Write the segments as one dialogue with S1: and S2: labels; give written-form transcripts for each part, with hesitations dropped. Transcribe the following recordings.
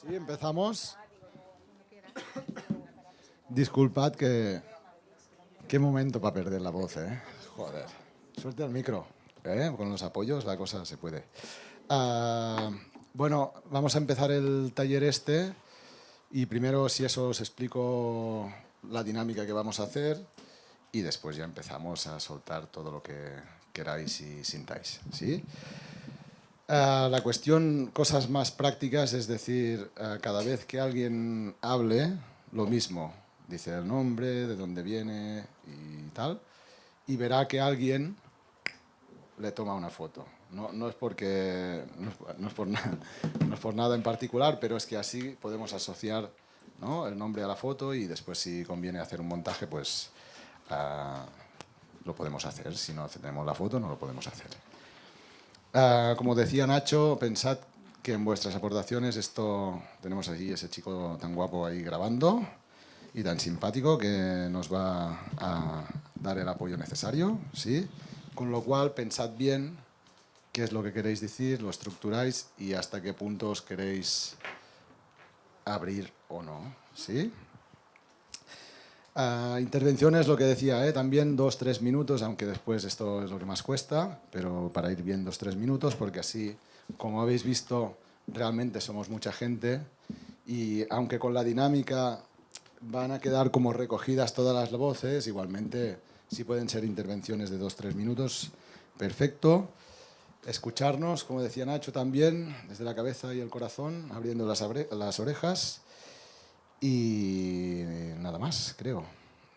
S1: Sí, empezamos. Disculpad que... Qué momento para perder la voz, ¿eh? Joder. Suelta el micro, ¿eh? Con los apoyos la cosa se puede. Ah, bueno, vamos a empezar el taller este y primero, si eso, os explico la dinámica que vamos a hacer y después ya empezamos a soltar todo lo que queráis y sintáis, ¿sí? La cuestión, cosas más prácticas, es decir, cada vez que alguien hable, lo mismo, dice el nombre, de dónde viene y tal, y verá que alguien le toma una foto. No es porque, no es por nada, no es por nada en particular, pero es que así podemos asociar, ¿no?, el nombre a la foto y después, si conviene hacer un montaje, pues lo podemos hacer. Si no tenemos la foto, no lo podemos hacer. Como decía Nacho, pensad que en vuestras aportaciones esto, tenemos aquí ese chico tan guapo ahí grabando y tan simpático que nos va a dar el apoyo necesario, ¿sí? Con lo cual, pensad bien qué es lo que queréis decir, lo estructuráis y hasta qué punto os queréis abrir o no, ¿sí? Intervenciones, lo que decía, también 2-3 minutos, aunque después esto es lo que más cuesta, pero para ir bien 2-3 minutos, porque así, como habéis visto, realmente somos mucha gente y aunque con la dinámica van a quedar como recogidas todas las voces, igualmente si pueden ser intervenciones de 2-3 minutos, perfecto. Escucharnos, como decía Nacho también, desde la cabeza y el corazón, abriendo las orejas. Y nada más, creo.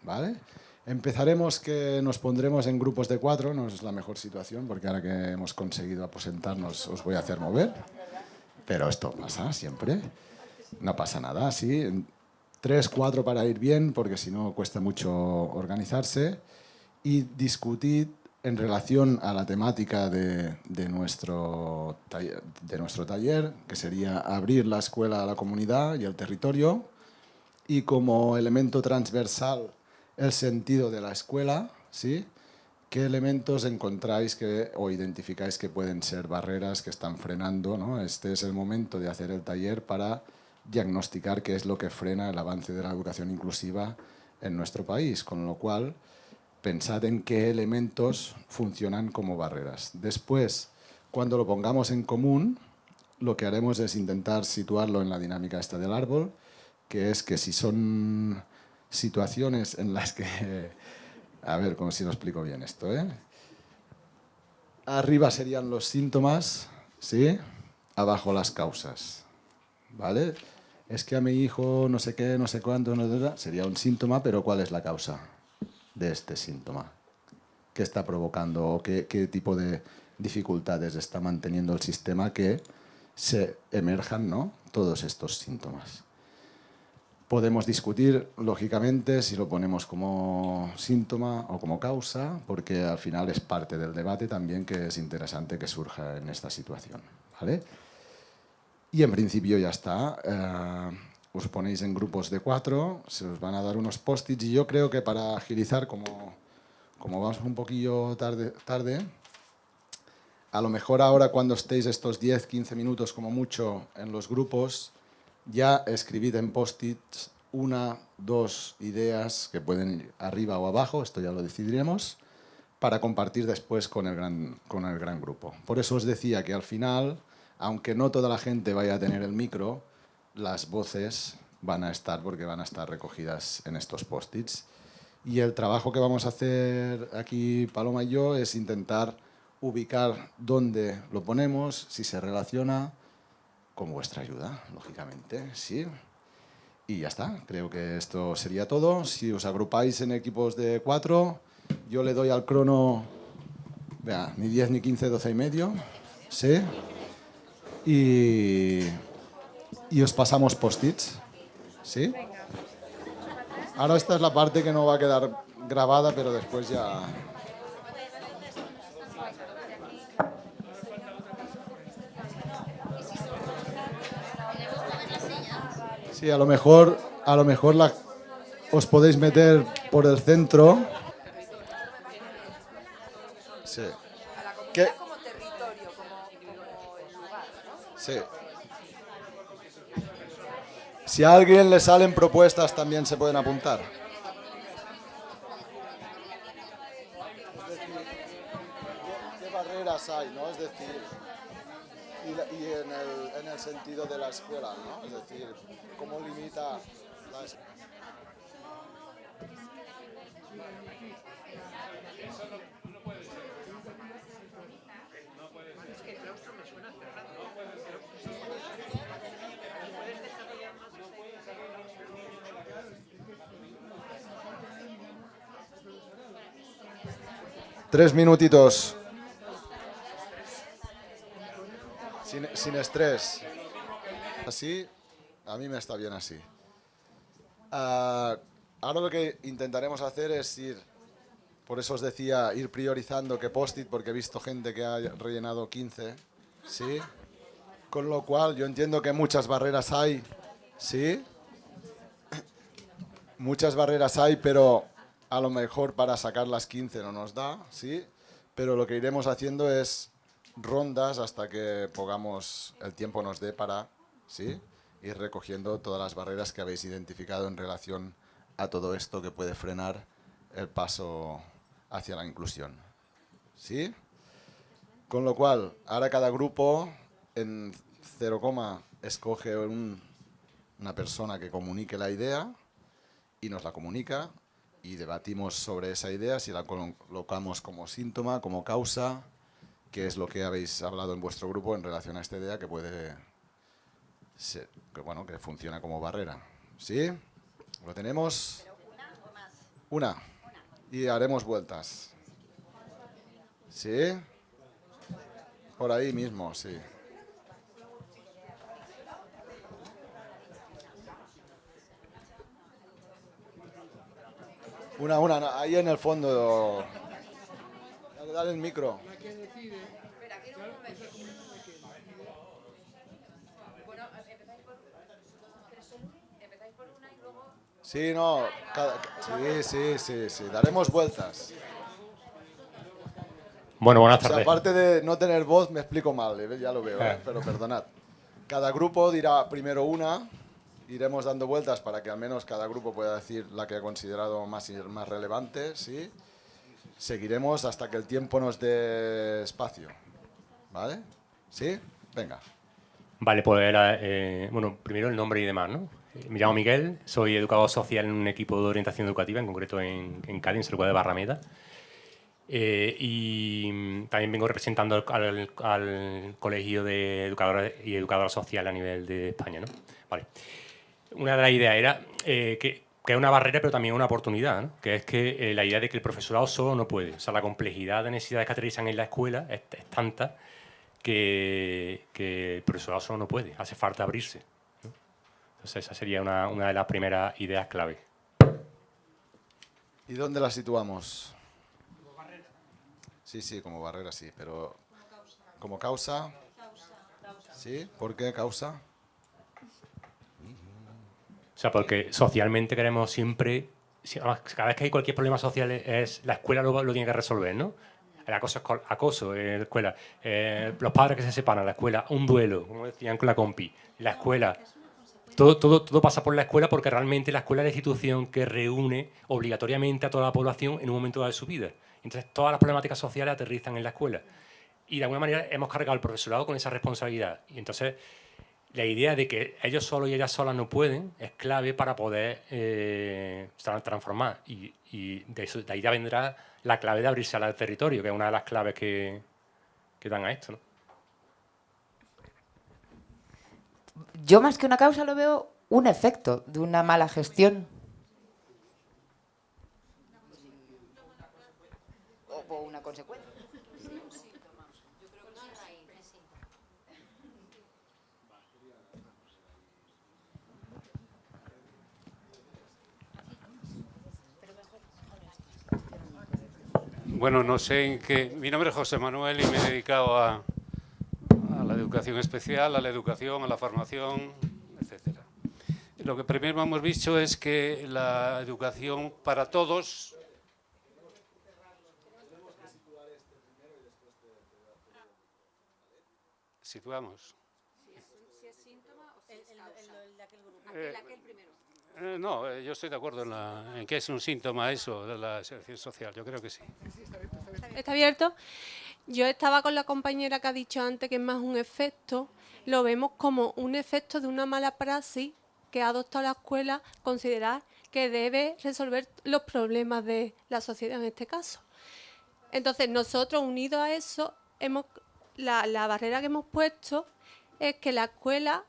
S1: ¿Vale? Empezaremos que nos pondremos en grupos de 4, no es la mejor situación, porque ahora que hemos conseguido aposentarnos os voy a hacer mover. Pero esto pasa siempre. No pasa nada, sí. 3-4 para ir bien, porque si no cuesta mucho organizarse. Y discutir en relación a la temática de nuestro taller, que sería abrir la escuela a la comunidad y al territorio, y como elemento transversal el sentido de la escuela, ¿sí? ¿Qué elementos encontráis o identificáis que pueden ser barreras que están frenando, ¿no? Este es el momento de hacer el taller para diagnosticar qué es lo que frena el avance de la educación inclusiva en nuestro país, con lo cual pensad en qué elementos funcionan como barreras. Después, cuando lo pongamos en común, lo que haremos es intentar situarlo en la dinámica esta del árbol, que es que si son situaciones en las que... A ver, cómo si lo explico bien esto, ¿eh? Arriba serían los síntomas, ¿sí? Abajo las causas, ¿vale? Es que a mi hijo no sé qué, no sé cuánto, sería un síntoma, pero ¿cuál es la causa de este síntoma? ¿Qué está provocando o qué tipo de dificultades está manteniendo el sistema que se emerjan, ¿no?, todos estos síntomas? Podemos discutir, lógicamente, si lo ponemos como síntoma o como causa, porque al final es parte del debate también que es interesante que surja en esta situación, ¿vale? Y en principio ya está. Os ponéis en grupos de 4, se os van a dar unos post-its y yo creo que para agilizar, como vamos un poquillo tarde, a lo mejor ahora cuando estéis estos 10-15 minutos como mucho en los grupos, ya escribid en post-its 1-2 ideas que pueden ir arriba o abajo, esto ya lo decidiremos, para compartir después con el gran grupo. Por eso os decía que al final, aunque no toda la gente vaya a tener el micro, las voces van a estar porque van a estar recogidas en estos post-its. Y el trabajo que vamos a hacer aquí Paloma y yo es intentar ubicar dónde lo ponemos, si se relaciona, con vuestra ayuda, lógicamente, ¿sí? Y ya está, creo que esto sería todo. Si os agrupáis en equipos de 4, yo le doy al crono, vea, ni 10 ni 15, 12 y medio, ¿sí? Y os pasamos post-its, ¿sí? Ahora esta es la parte que no va a quedar grabada, pero después ya... Sí, a lo mejor os podéis meter por el centro. Sí.
S2: A la
S1: ¿Qué?
S2: comunidad como territorio, como el lugar, ¿no?
S1: Sí. Si a alguien le salen propuestas, también se pueden apuntar. ¿Qué barreras hay, no? Es decir, y en el sentido de la escuela, ¿no? Es decir, ¿cómo limita la escuela? Tres minutitos. Sin estrés. Así, a mí me está bien así. Ahora lo que intentaremos hacer es ir, por eso os decía, ir priorizando que post-it, porque he visto gente que ha rellenado 15, ¿sí? Con lo cual, yo entiendo que muchas barreras hay, ¿sí? Muchas barreras hay, pero a lo mejor para sacar las 15 no nos da, ¿sí? Pero lo que iremos haciendo es rondas hasta que pongamos, el tiempo nos dé para, ¿sí? Ir recogiendo todas las barreras que habéis identificado en relación a todo esto que puede frenar el paso hacia la inclusión, ¿sí? Con lo cual, ahora cada grupo en 0, escoge una persona que comunique la idea y nos la comunica y debatimos sobre esa idea, si la colocamos como síntoma, como causa, qué es lo que habéis hablado en vuestro grupo en relación a esta idea que puede ser, que funciona como barrera. ¿Sí? ¿Lo tenemos?
S2: ¿Pero una o más?
S1: Una. Y haremos vueltas. ¿Sí? Por ahí mismo, sí. Una, no, ahí en el fondo. Dale el micro.
S2: Espera, quiero un momento. Bueno, empezáis por una y luego...
S1: Sí, no. Sí. Daremos vueltas.
S3: Bueno, buenas
S1: O sea,
S3: tardes.
S1: aparte de no tener voz, me explico mal, ya lo veo, pero perdonad. Cada grupo dirá primero una, iremos dando vueltas para que al menos cada grupo pueda decir la que ha considerado más relevante, ¿sí? Seguiremos hasta que el tiempo nos dé espacio, ¿vale? ¿Sí? Venga.
S3: Vale, pues bueno, primero el nombre y demás, ¿no? Me llamo Miguel, soy educador social en un equipo de orientación educativa, en concreto en Cádiz, en San Lucas de Barrameda. Y también vengo representando al Colegio de Educadores y Educadoras Sociales a nivel de España, ¿no? Vale. Una de las ideas era que es una barrera, pero también una oportunidad, ¿no? Que es que la idea de que el profesorado solo no puede. O sea, la complejidad de necesidades que aterrizan en la escuela es tanta que el profesorado solo no puede. Hace falta abrirse, ¿no? Entonces, esa sería una de las primeras ideas clave.
S1: ¿Y dónde la situamos? Sí, como barrera sí, pero... ¿Como causa? ¿Sí? ¿Por qué causa?
S3: O sea, porque socialmente queremos siempre... Cada vez que hay cualquier problema social, la escuela lo tiene que resolver, ¿no? El acoso en la escuela. Los padres que se separan en la escuela. Un duelo, como decían con la compi. La escuela. Todo pasa por la escuela porque realmente la escuela es la institución que reúne obligatoriamente a toda la población en un momento dado de su vida. Entonces, todas las problemáticas sociales aterrizan en la escuela. Y de alguna manera hemos cargado al profesorado con esa responsabilidad. Y entonces, la idea de que ellos solos y ellas solas no pueden es clave para poder transformar. Y de ahí ya vendrá la clave de abrirse al territorio, que es una de las claves que dan a esto, ¿no?
S2: Yo más que una causa lo veo un efecto de una mala gestión. O una consecuencia.
S4: Bueno, no sé en qué... Mi nombre es José Manuel y me he dedicado a la educación especial, a la educación, a la formación, etcétera. Lo que primero hemos visto es que la educación para todos... Situamos. No, yo estoy de acuerdo en que es un síntoma eso de la selección social, yo creo que sí.
S5: ¿Está abierto? Yo estaba con la compañera que ha dicho antes que es más un efecto, lo vemos como un efecto de una mala praxis que ha adoptado la escuela, considerar que debe resolver los problemas de la sociedad en este caso. Entonces, nosotros, unidos a eso, la barrera que hemos puesto es que la escuela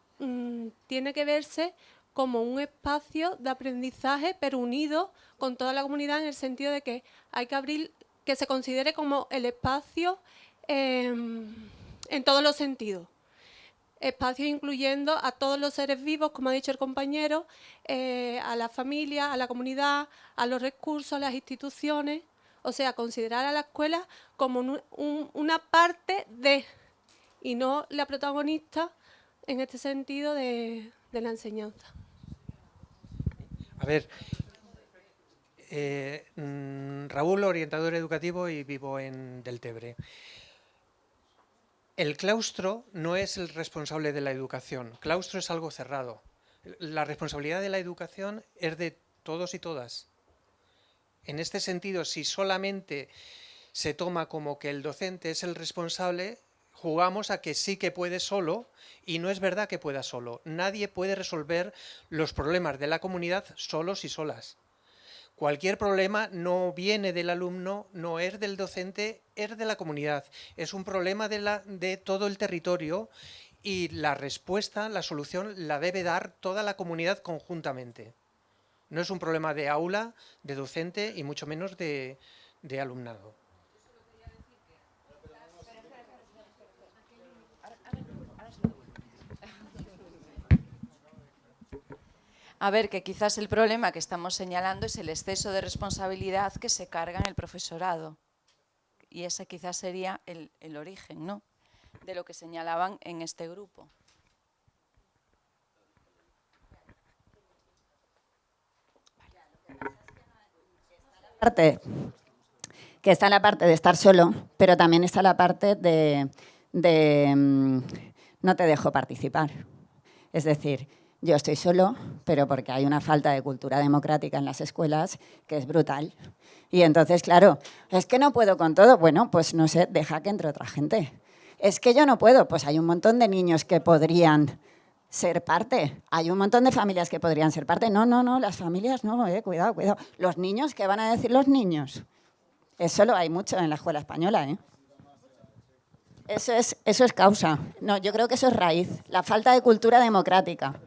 S5: tiene que verse como un espacio de aprendizaje, pero unido con toda la comunidad, en el sentido de que hay que abrir, que se considere como el espacio en todos los sentidos. Espacio incluyendo a todos los seres vivos, como ha dicho el compañero, a la familia, a la comunidad, a los recursos, a las instituciones. O sea, considerar a la escuela como una parte de, y no la protagonista en este sentido de la enseñanza.
S6: A ver, Raúl, orientador educativo y vivo en Deltebre. El claustro no es el responsable de la educación. Claustro es algo cerrado. La responsabilidad de la educación es de todos y todas. En este sentido, si solamente se toma como que el docente es el responsable, jugamos a que sí que puede solo, y no es verdad que pueda solo. Nadie puede resolver los problemas de la comunidad solos y solas. Cualquier problema no viene del alumno, no es del docente, es de la comunidad. Es un problema de todo el territorio y la respuesta, la solución, la debe dar toda la comunidad conjuntamente. No es un problema de aula, de docente y mucho menos de alumnado.
S7: A ver, que quizás el problema que estamos señalando es el exceso de responsabilidad que se carga en el profesorado. Y ese quizás sería el origen, ¿no?, de lo que señalaban en este grupo.
S8: Que está la parte de estar solo, pero también está la parte de no te dejo participar. Es decir, yo estoy solo, pero porque hay una falta de cultura democrática en las escuelas que es brutal. Y entonces, claro, es que no puedo con todo. Bueno, pues no sé, deja que entre otra gente. Es que yo no puedo. Pues hay un montón de niños que podrían ser parte. Hay un montón de familias que podrían ser parte. No, las familias no, cuidado, cuidado. Los niños, ¿qué van a decir los niños? Eso lo hay mucho en la escuela española, ¿eh? Eso es causa. No, yo creo que eso es raíz. La falta de cultura democrática.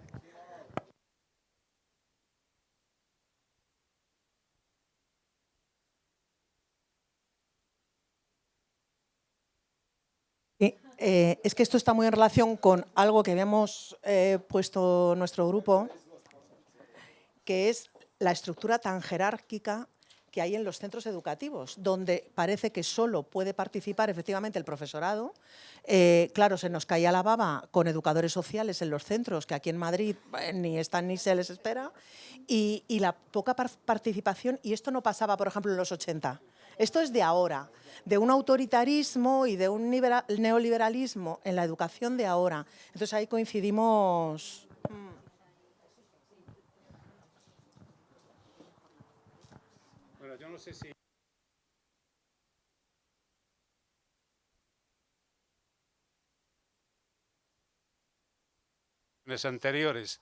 S9: Es que esto está muy en relación con algo que habíamos puesto en nuestro grupo, que es la estructura tan jerárquica que hay en los centros educativos, donde parece que solo puede participar efectivamente el profesorado. Claro, se nos caía la baba con educadores sociales en los centros, que aquí en Madrid ni están ni se les espera, y la poca participación, y esto no pasaba, por ejemplo, en los 80. Esto es de ahora, de un autoritarismo y de un neoliberalismo en la educación de ahora. Entonces ahí coincidimos.
S4: Bueno, yo no sé si... anteriores.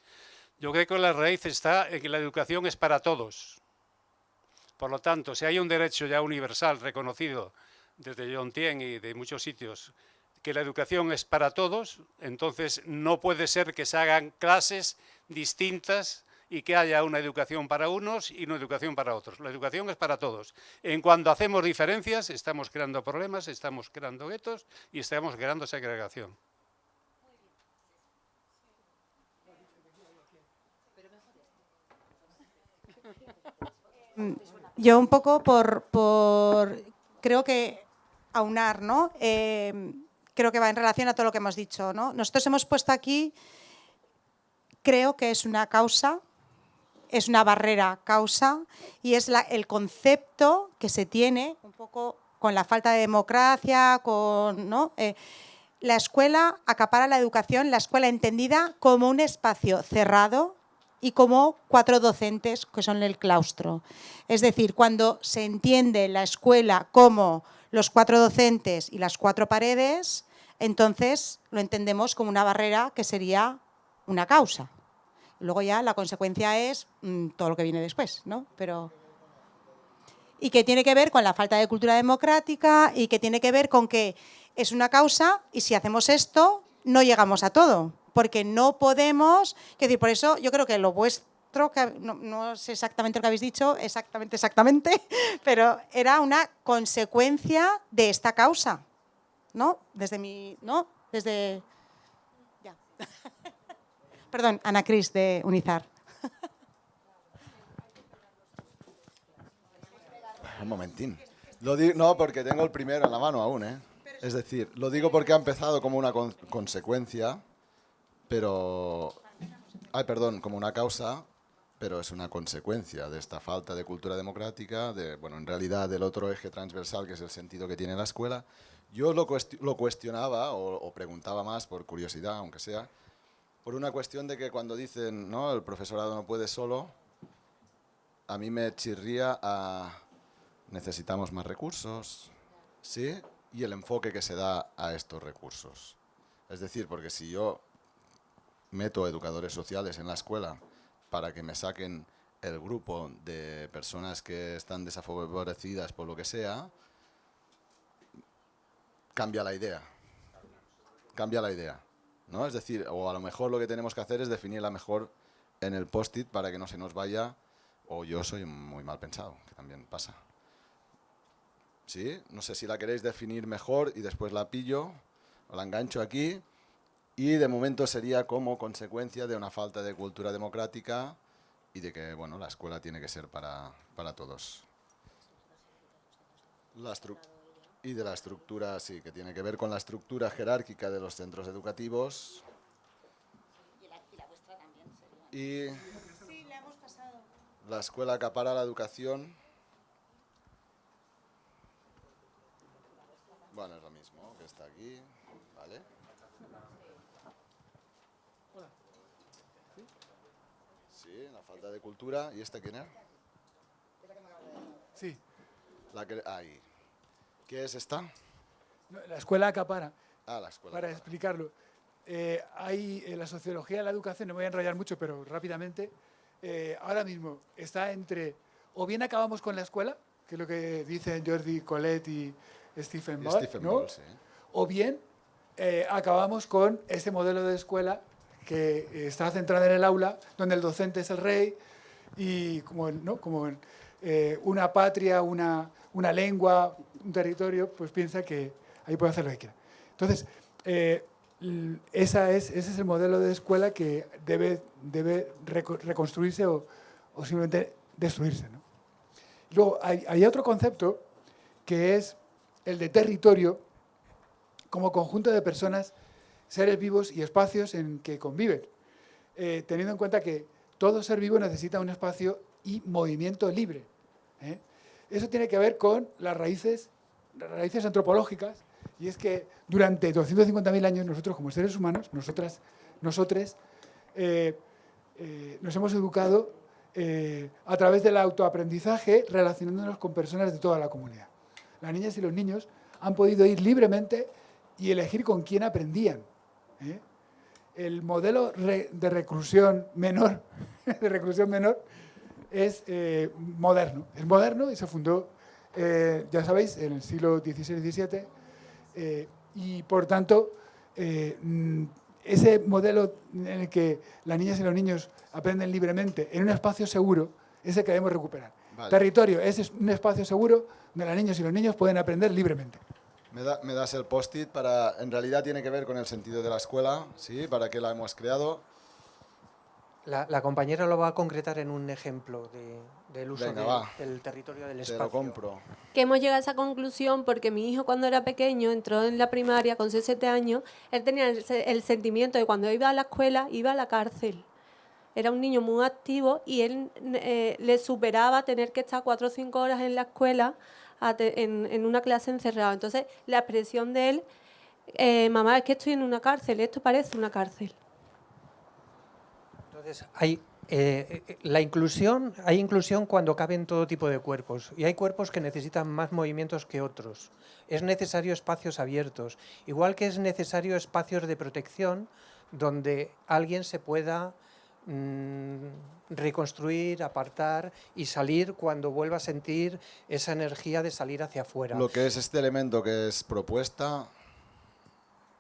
S4: Yo creo que la raíz está en que la educación es para todos. Por lo tanto, si hay un derecho ya universal reconocido desde John Tien y de muchos sitios, que la educación es para todos, entonces no puede ser que se hagan clases distintas y que haya una educación para unos y una educación para otros. La educación es para todos. En cuanto hacemos diferencias, estamos creando problemas, estamos creando guetos y estamos creando segregación.
S10: Yo un poco creo que aunar, ¿no? Creo que va en relación a todo lo que hemos dicho, ¿no? Nosotros hemos puesto aquí, creo que es una causa, es una barrera causa, y es el concepto que se tiene un poco con la falta de democracia, ¿no? la escuela acapara la educación, la escuela entendida como un espacio cerrado y como 4 docentes que son el claustro. Es decir, cuando se entiende la escuela como los 4 docentes y las 4 paredes, entonces lo entendemos como una barrera que sería una causa. Luego ya la consecuencia es todo lo que viene después, ¿no? Y que tiene que ver con la falta de cultura democrática y que tiene que ver con que es una causa y si hacemos esto no llegamos a todo, porque no podemos, por eso yo creo que lo vuestro, que no sé exactamente lo que habéis dicho, exactamente, pero era una consecuencia de esta causa, ¿no? Ya. Perdón, Ana Cris de Unizar.
S1: Un momentín. No, porque tengo el primero en la mano aún, ¿eh? Es decir, lo digo porque ha empezado como una consecuencia, pero... como una causa, pero es una consecuencia de esta falta de cultura democrática, en realidad del otro eje transversal que es el sentido que tiene la escuela. Yo lo cuestionaba o preguntaba más por curiosidad, aunque sea, por una cuestión de que cuando dicen, ¿no?, el profesorado no puede solo, a mí me chirría a necesitamos más recursos, ¿sí? Y el enfoque que se da a estos recursos. Es decir, porque si yo meto educadores sociales en la escuela para que me saquen el grupo de personas que están desfavorecidas por lo que sea, cambia la idea, ¿no? Es decir, o a lo mejor lo que tenemos que hacer es definirla mejor en el post-it para que no se nos vaya, o yo soy muy mal pensado, que también pasa. ¿Sí? No sé si la queréis definir mejor y después la pillo, o la engancho aquí, y de momento sería como consecuencia de una falta de cultura democrática y de que, bueno, la escuela tiene que ser para todos. Y de la estructura, sí, que tiene que ver con la estructura jerárquica de los centros educativos. Y la escuela acapara la educación. Bueno, es lo mismo, que está aquí, ¿vale? Sí, la falta de cultura. ¿Y esta quién es?
S11: Sí.
S1: Ahí. ¿Qué es esta?
S11: La escuela acapara.
S1: La escuela.
S11: Para explicarlo. Hay en la sociología de la educación, no me voy a enrollar mucho, pero rápidamente, ahora mismo está entre, o bien acabamos con la escuela, que es lo que dicen Jordi Collet y Stephen Ball, ¿no?
S1: Sí.
S11: O bien acabamos con ese modelo de escuela que está centrado en el aula, donde el docente es el rey y como una patria, una lengua, un territorio, pues piensa que ahí puede hacer lo que quiera. Entonces, ese es el modelo de escuela que debe reconstruirse o simplemente destruirse, ¿no? Luego, hay otro concepto que es el de territorio como conjunto de personas, seres vivos y espacios en que conviven, teniendo en cuenta que todo ser vivo necesita un espacio y movimiento libre. Eso tiene que ver con las raíces antropológicas, y es que durante 250.000 años nosotros como seres humanos, nosotres, nos hemos educado a través del autoaprendizaje relacionándonos con personas de toda la comunidad. Las niñas y los niños han podido ir libremente y elegir con quién aprendían. El modelo de reclusión menor, es moderno. Es moderno y se fundó, ya sabéis, en el siglo XVI-XVII. Y por tanto, ese modelo en el que las niñas y los niños aprenden libremente en un espacio seguro, ese que debemos recuperar. Vale. Territorio es un espacio seguro donde las niñas y los niños pueden aprender libremente.
S1: Me das el post-it para... En realidad tiene que ver con el sentido de la escuela, ¿sí? ¿Para qué la hemos creado?
S6: La compañera lo va a concretar en un ejemplo del uso del territorio del espacio.
S1: Te lo compro.
S5: Que hemos llegado a esa conclusión porque mi hijo cuando era pequeño, entró en la primaria con 7 años, él tenía el sentimiento de cuando iba a la escuela, iba a la cárcel. Era un niño muy activo y él le superaba tener que estar 4 o 5 horas en la escuela en una clase encerrada. Entonces, la expresión de él mamá, es que estoy en una cárcel, esto parece una cárcel.
S6: Entonces, hay inclusión cuando caben todo tipo de cuerpos, y hay cuerpos que necesitan más movimientos que otros. Es necesario espacios abiertos, igual que es necesario espacios de protección donde alguien se pueda reconstruir, apartar y salir cuando vuelva a sentir esa energía de salir hacia afuera.
S1: Lo que es este elemento que es propuesta,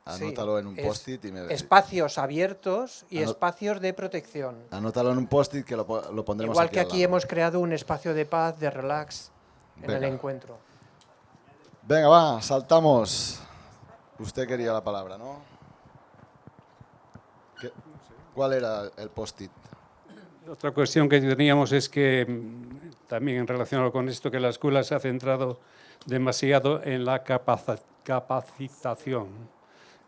S1: anótalo en un
S6: es
S1: post-it y me...
S6: espacios abiertos y espacios de protección.
S1: Anótalo en un post-it que lo pondremos
S6: Igual que
S1: al
S6: aquí
S1: lado.
S6: hemos creado un espacio de paz, de relax en el
S1: Venga.
S6: encuentro.
S1: Venga, va, saltamos. Usted quería la palabra, ¿no? ¿Cuál era el post-it?
S4: Otra cuestión que teníamos es que, también en relación con esto, que la escuela se ha centrado demasiado en la capacitación.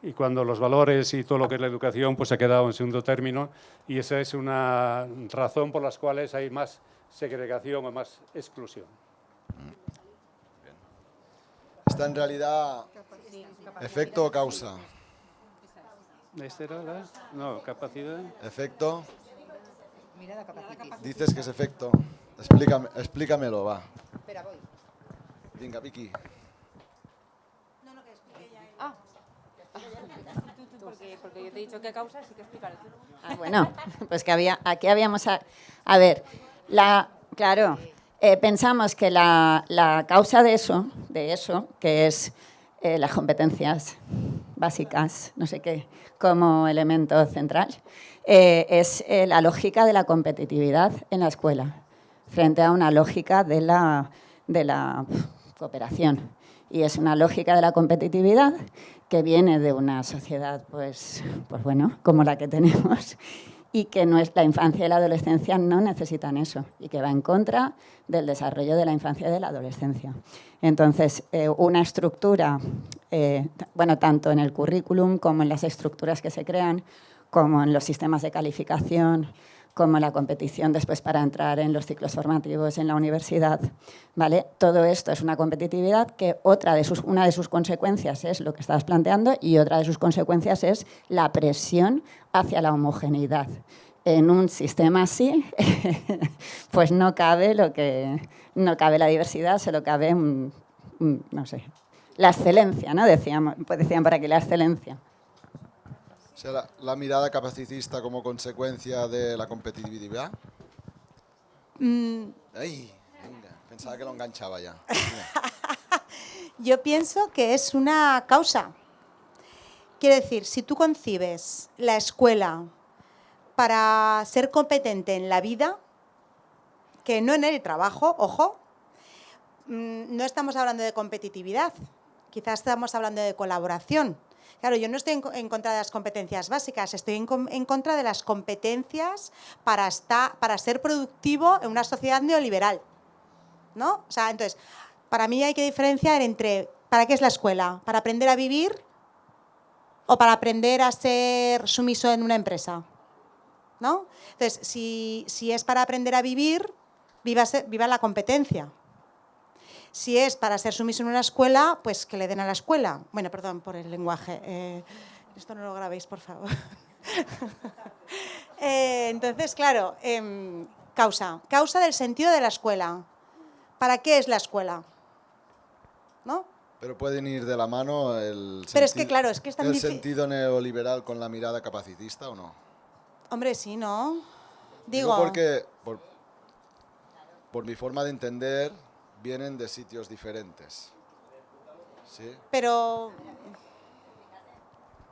S4: Y cuando los valores y todo lo que es la educación pues se ha quedado en segundo término, y esa es una razón por las cuales hay más segregación o más exclusión.
S1: Está en realidad efecto o causa.
S4: ¿Esta era la? No, capacidad.
S1: Efecto.
S2: Mirada capacitista.
S1: Dices que es efecto. Explícamelo, va.
S2: Espera, voy.
S1: Venga, Vicky.
S2: Ah. Porque yo te he dicho qué causa, sí que explicar.
S8: Bueno, pues que aquí habíamos... A ver, claro, pensamos que la causa de eso, que es las competencias básicas, no sé qué, como elemento central, es la lógica de la competitividad en la escuela, frente a una lógica de la cooperación. Y es una lógica de la competitividad que viene de una sociedad, pues bueno, como la que tenemos, y que la infancia y la adolescencia no necesitan eso, y que va en contra del desarrollo de la infancia y de la adolescencia. Entonces, una estructura, tanto en el currículum como en las estructuras que se crean, como en los sistemas de calificación, como la competición después para entrar en los ciclos formativos en la universidad, ¿vale? Todo esto es una competitividad que una de sus consecuencias es lo que estabas planteando, y otra de sus consecuencias es la presión hacia la homogeneidad. En un sistema así, pues no cabe la diversidad, solo cabe no sé, la excelencia, ¿no? Decían por aquí, la excelencia.
S1: O sea, la mirada capacitista como consecuencia de la competitividad. Ay, venga, pensaba que lo enganchaba ya.
S10: Yo pienso que es una causa. Quiero decir, si tú concibes la escuela para ser competente en la vida, que no en el trabajo, ojo, no estamos hablando de competitividad, quizás estamos hablando de colaboración. Claro, yo no estoy en contra de las competencias básicas, estoy en contra de las competencias para ser productivo en una sociedad neoliberal, ¿no? O sea, entonces, para mí hay que diferenciar entre ¿para qué es la escuela? ¿Para aprender a vivir o para aprender a ser sumiso en una empresa? ¿No? Entonces, si es para aprender a vivir, viva la competencia. Si es para ser sumiso en una escuela, pues que le den a la escuela. Bueno, perdón por el lenguaje. Esto no lo grabéis, por favor. Entonces, claro, causa del sentido de la escuela. ¿Para qué es la escuela? ¿No?
S1: Pero pueden ir de la mano el sentido neoliberal con la mirada capacitista, ¿o no?
S10: Hombre, sí, ¿no?
S1: Digo porque, por mi forma de entender, vienen de sitios diferentes. ¿Sí?
S10: Pero...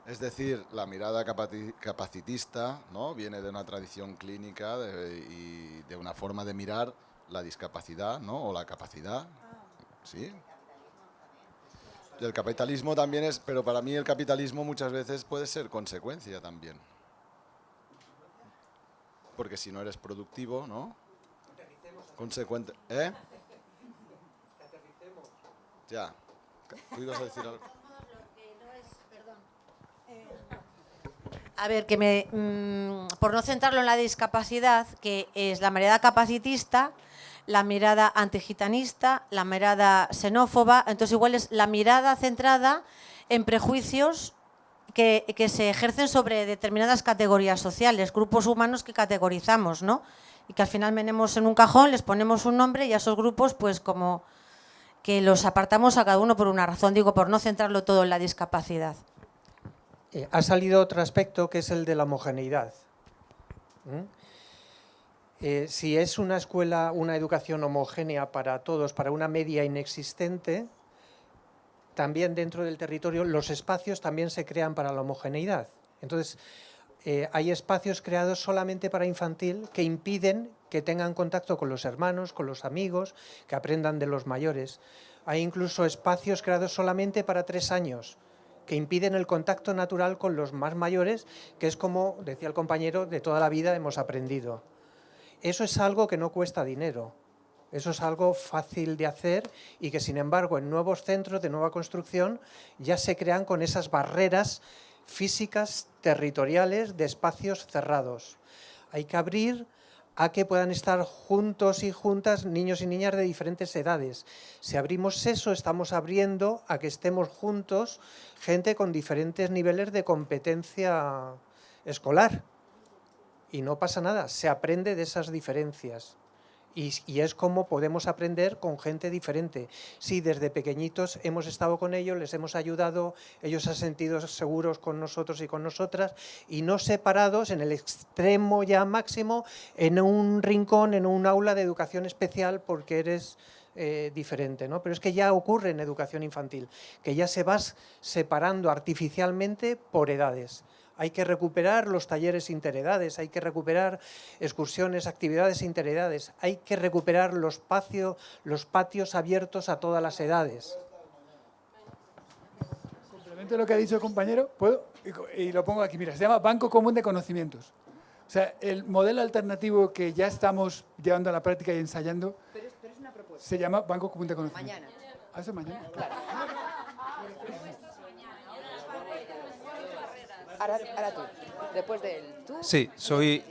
S1: Es decir, la mirada capacitista, ¿no? Viene de una tradición clínica y de una forma de mirar la discapacidad, ¿no? O la capacidad. ¿Sí? El capitalismo también es... Pero para mí el capitalismo muchas veces puede ser consecuencia también. Porque si no eres productivo, ¿no? Consecuente... ¿Eh? Ya. ¿Tú ibas a decir algo?
S12: A ver, por no centrarlo en la discapacidad, que es la mirada capacitista, la mirada antigitanista, la mirada xenófoba, entonces igual es la mirada centrada en prejuicios que se ejercen sobre determinadas categorías sociales, grupos humanos que categorizamos, ¿no? Y que al final tenemos en un cajón, les ponemos un nombre y a esos grupos pues como que los apartamos a cada uno por una razón, digo, por no centrarlo todo en la discapacidad.
S6: Ha salido otro aspecto que es el de la homogeneidad. Si es una escuela, una educación homogénea para todos, para una media inexistente, también dentro del territorio los espacios también se crean para la homogeneidad. Entonces, hay espacios creados solamente para infantil que impiden que tengan contacto con los hermanos, con los amigos, que aprendan de los mayores. Hay incluso espacios creados solamente para 3 años, que impiden el contacto natural con los más mayores, que es como, decía el compañero, de toda la vida hemos aprendido. Eso es algo que no cuesta dinero. Eso es algo fácil de hacer y que, sin embargo, en nuevos centros de nueva construcción ya se crean con esas barreras físicas, territoriales, de espacios cerrados. Hay que abrir a que puedan estar juntos y juntas niños y niñas de diferentes edades. Si abrimos eso, estamos abriendo a que estemos juntos gente con diferentes niveles de competencia escolar. Y no pasa nada, se aprende de esas diferencias. Y es como podemos aprender con gente diferente. Sí, desde pequeñitos hemos estado con ellos, les hemos ayudado, ellos se han sentido seguros con nosotros y con nosotras, y no separados en el extremo ya máximo, en un rincón, en un aula de educación especial porque eres diferente, ¿no? Pero es que ya ocurre en educación infantil, que ya se vas separando artificialmente por edades. Hay que recuperar los talleres interedades, hay que recuperar excursiones, actividades interedades, hay que recuperar los patios abiertos a todas las edades.
S11: Complemento lo que ha dicho el compañero, ¿puedo? Y lo pongo aquí, mira, se llama Banco Común de Conocimientos. O sea, el modelo alternativo que ya estamos llevando a la práctica y ensayando
S2: es una propuesta.
S11: se llama Banco Común de Conocimientos.
S2: Mañana.
S11: ¿Ah, eso es mañana?
S2: Claro. Ahora tú, después de él. ¿Tú?
S13: Sí, soy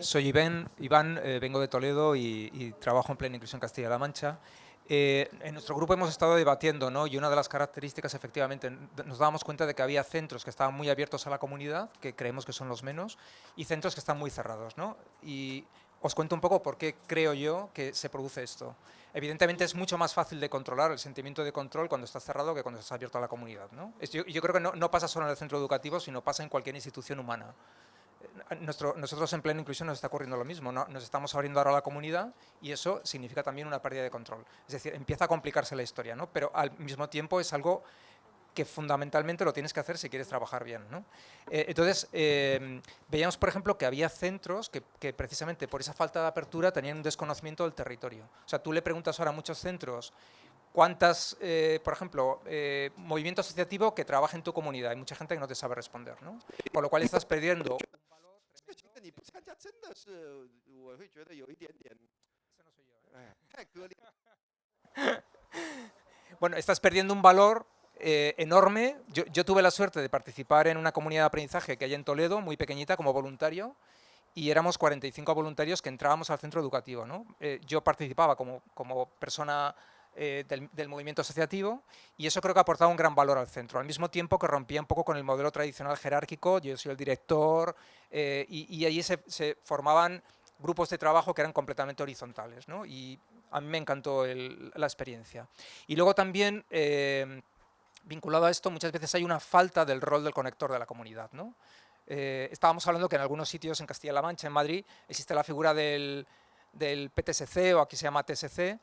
S13: Iván, vengo de Toledo y trabajo en Plena Inclusión Castilla-La Mancha. En nuestro grupo hemos estado debatiendo, ¿no? Y una de las características, efectivamente, nos dábamos cuenta de que había centros que estaban muy abiertos a la comunidad, que creemos que son los menos, y centros que están muy cerrados, ¿no? Y os cuento un poco por qué creo yo que se produce esto. Evidentemente es mucho más fácil de controlar el sentimiento de control cuando estás cerrado que cuando estás abierto a la comunidad, ¿no? Yo creo que no pasa solo en el centro educativo, sino pasa en cualquier institución humana. Nosotros en Plena Inclusión nos está ocurriendo lo mismo, ¿no? Nos estamos abriendo ahora a la comunidad y eso significa también una pérdida de control. Es decir, empieza a complicarse la historia, ¿no? Pero al mismo tiempo es algo que fundamentalmente lo tienes que hacer si quieres trabajar bien, ¿no? Entonces, veíamos, por ejemplo, que había centros que precisamente por esa falta de apertura tenían un desconocimiento del territorio. O sea, tú le preguntas ahora a muchos centros cuántas, por ejemplo, movimiento asociativo que trabaja en tu comunidad. Hay mucha gente que no te sabe responder, ¿no? Por lo cual estás perdiendo. Bueno, estás perdiendo un valor enorme. Yo tuve la suerte de participar en una comunidad de aprendizaje que hay en Toledo, muy pequeñita, como voluntario, y éramos 45 voluntarios que entrábamos al centro educativo, ¿no? Yo participaba como persona del movimiento asociativo y eso creo que ha aportado un gran valor al centro, al mismo tiempo que rompía un poco con el modelo tradicional jerárquico. Yo soy el director y allí se formaban grupos de trabajo que eran completamente horizontales, ¿no? Y a mí me encantó la experiencia. Y luego también, vinculado a esto, muchas veces hay una falta del rol del conector de la comunidad, ¿no? Estábamos hablando que en algunos sitios en Castilla-La Mancha, en Madrid, existe la figura del PTSC, o aquí se llama TSC,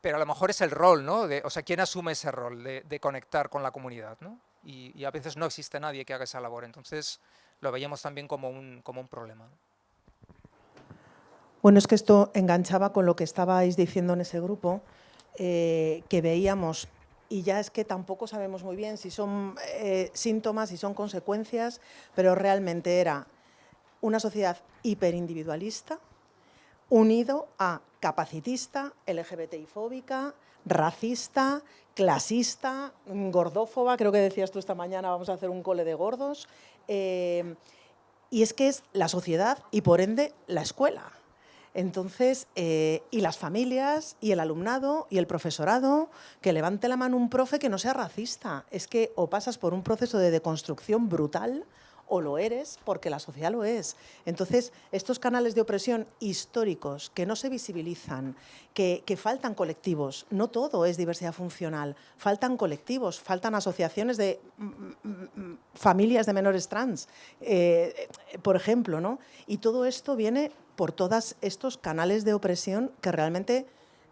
S13: pero a lo mejor es el rol, ¿no? O sea, ¿quién asume ese rol de conectar con la comunidad, ¿no? Y a veces no existe nadie que haga esa labor, entonces lo veíamos también como un problema.
S9: Bueno, es que esto enganchaba con lo que estabais diciendo en ese grupo, que veíamos, y ya es que tampoco sabemos muy bien si son síntomas, si son consecuencias, pero realmente era una sociedad hiperindividualista, unido a capacitista, LGBTI-fóbica, racista, clasista, gordófoba, creo que decías tú esta mañana, vamos a hacer un cole de gordos, y es que es la sociedad y por ende la escuela. Entonces, y las familias, y el alumnado, y el profesorado, que levante la mano un profe que no sea racista. Es que o pasas por un proceso de deconstrucción brutal o lo eres porque la sociedad lo es. Entonces, estos canales de opresión históricos que no se visibilizan, que faltan colectivos, no todo es diversidad funcional, faltan colectivos, faltan asociaciones de familias de menores trans, por ejemplo, ¿no? Y todo esto viene por todos estos canales de opresión que realmente,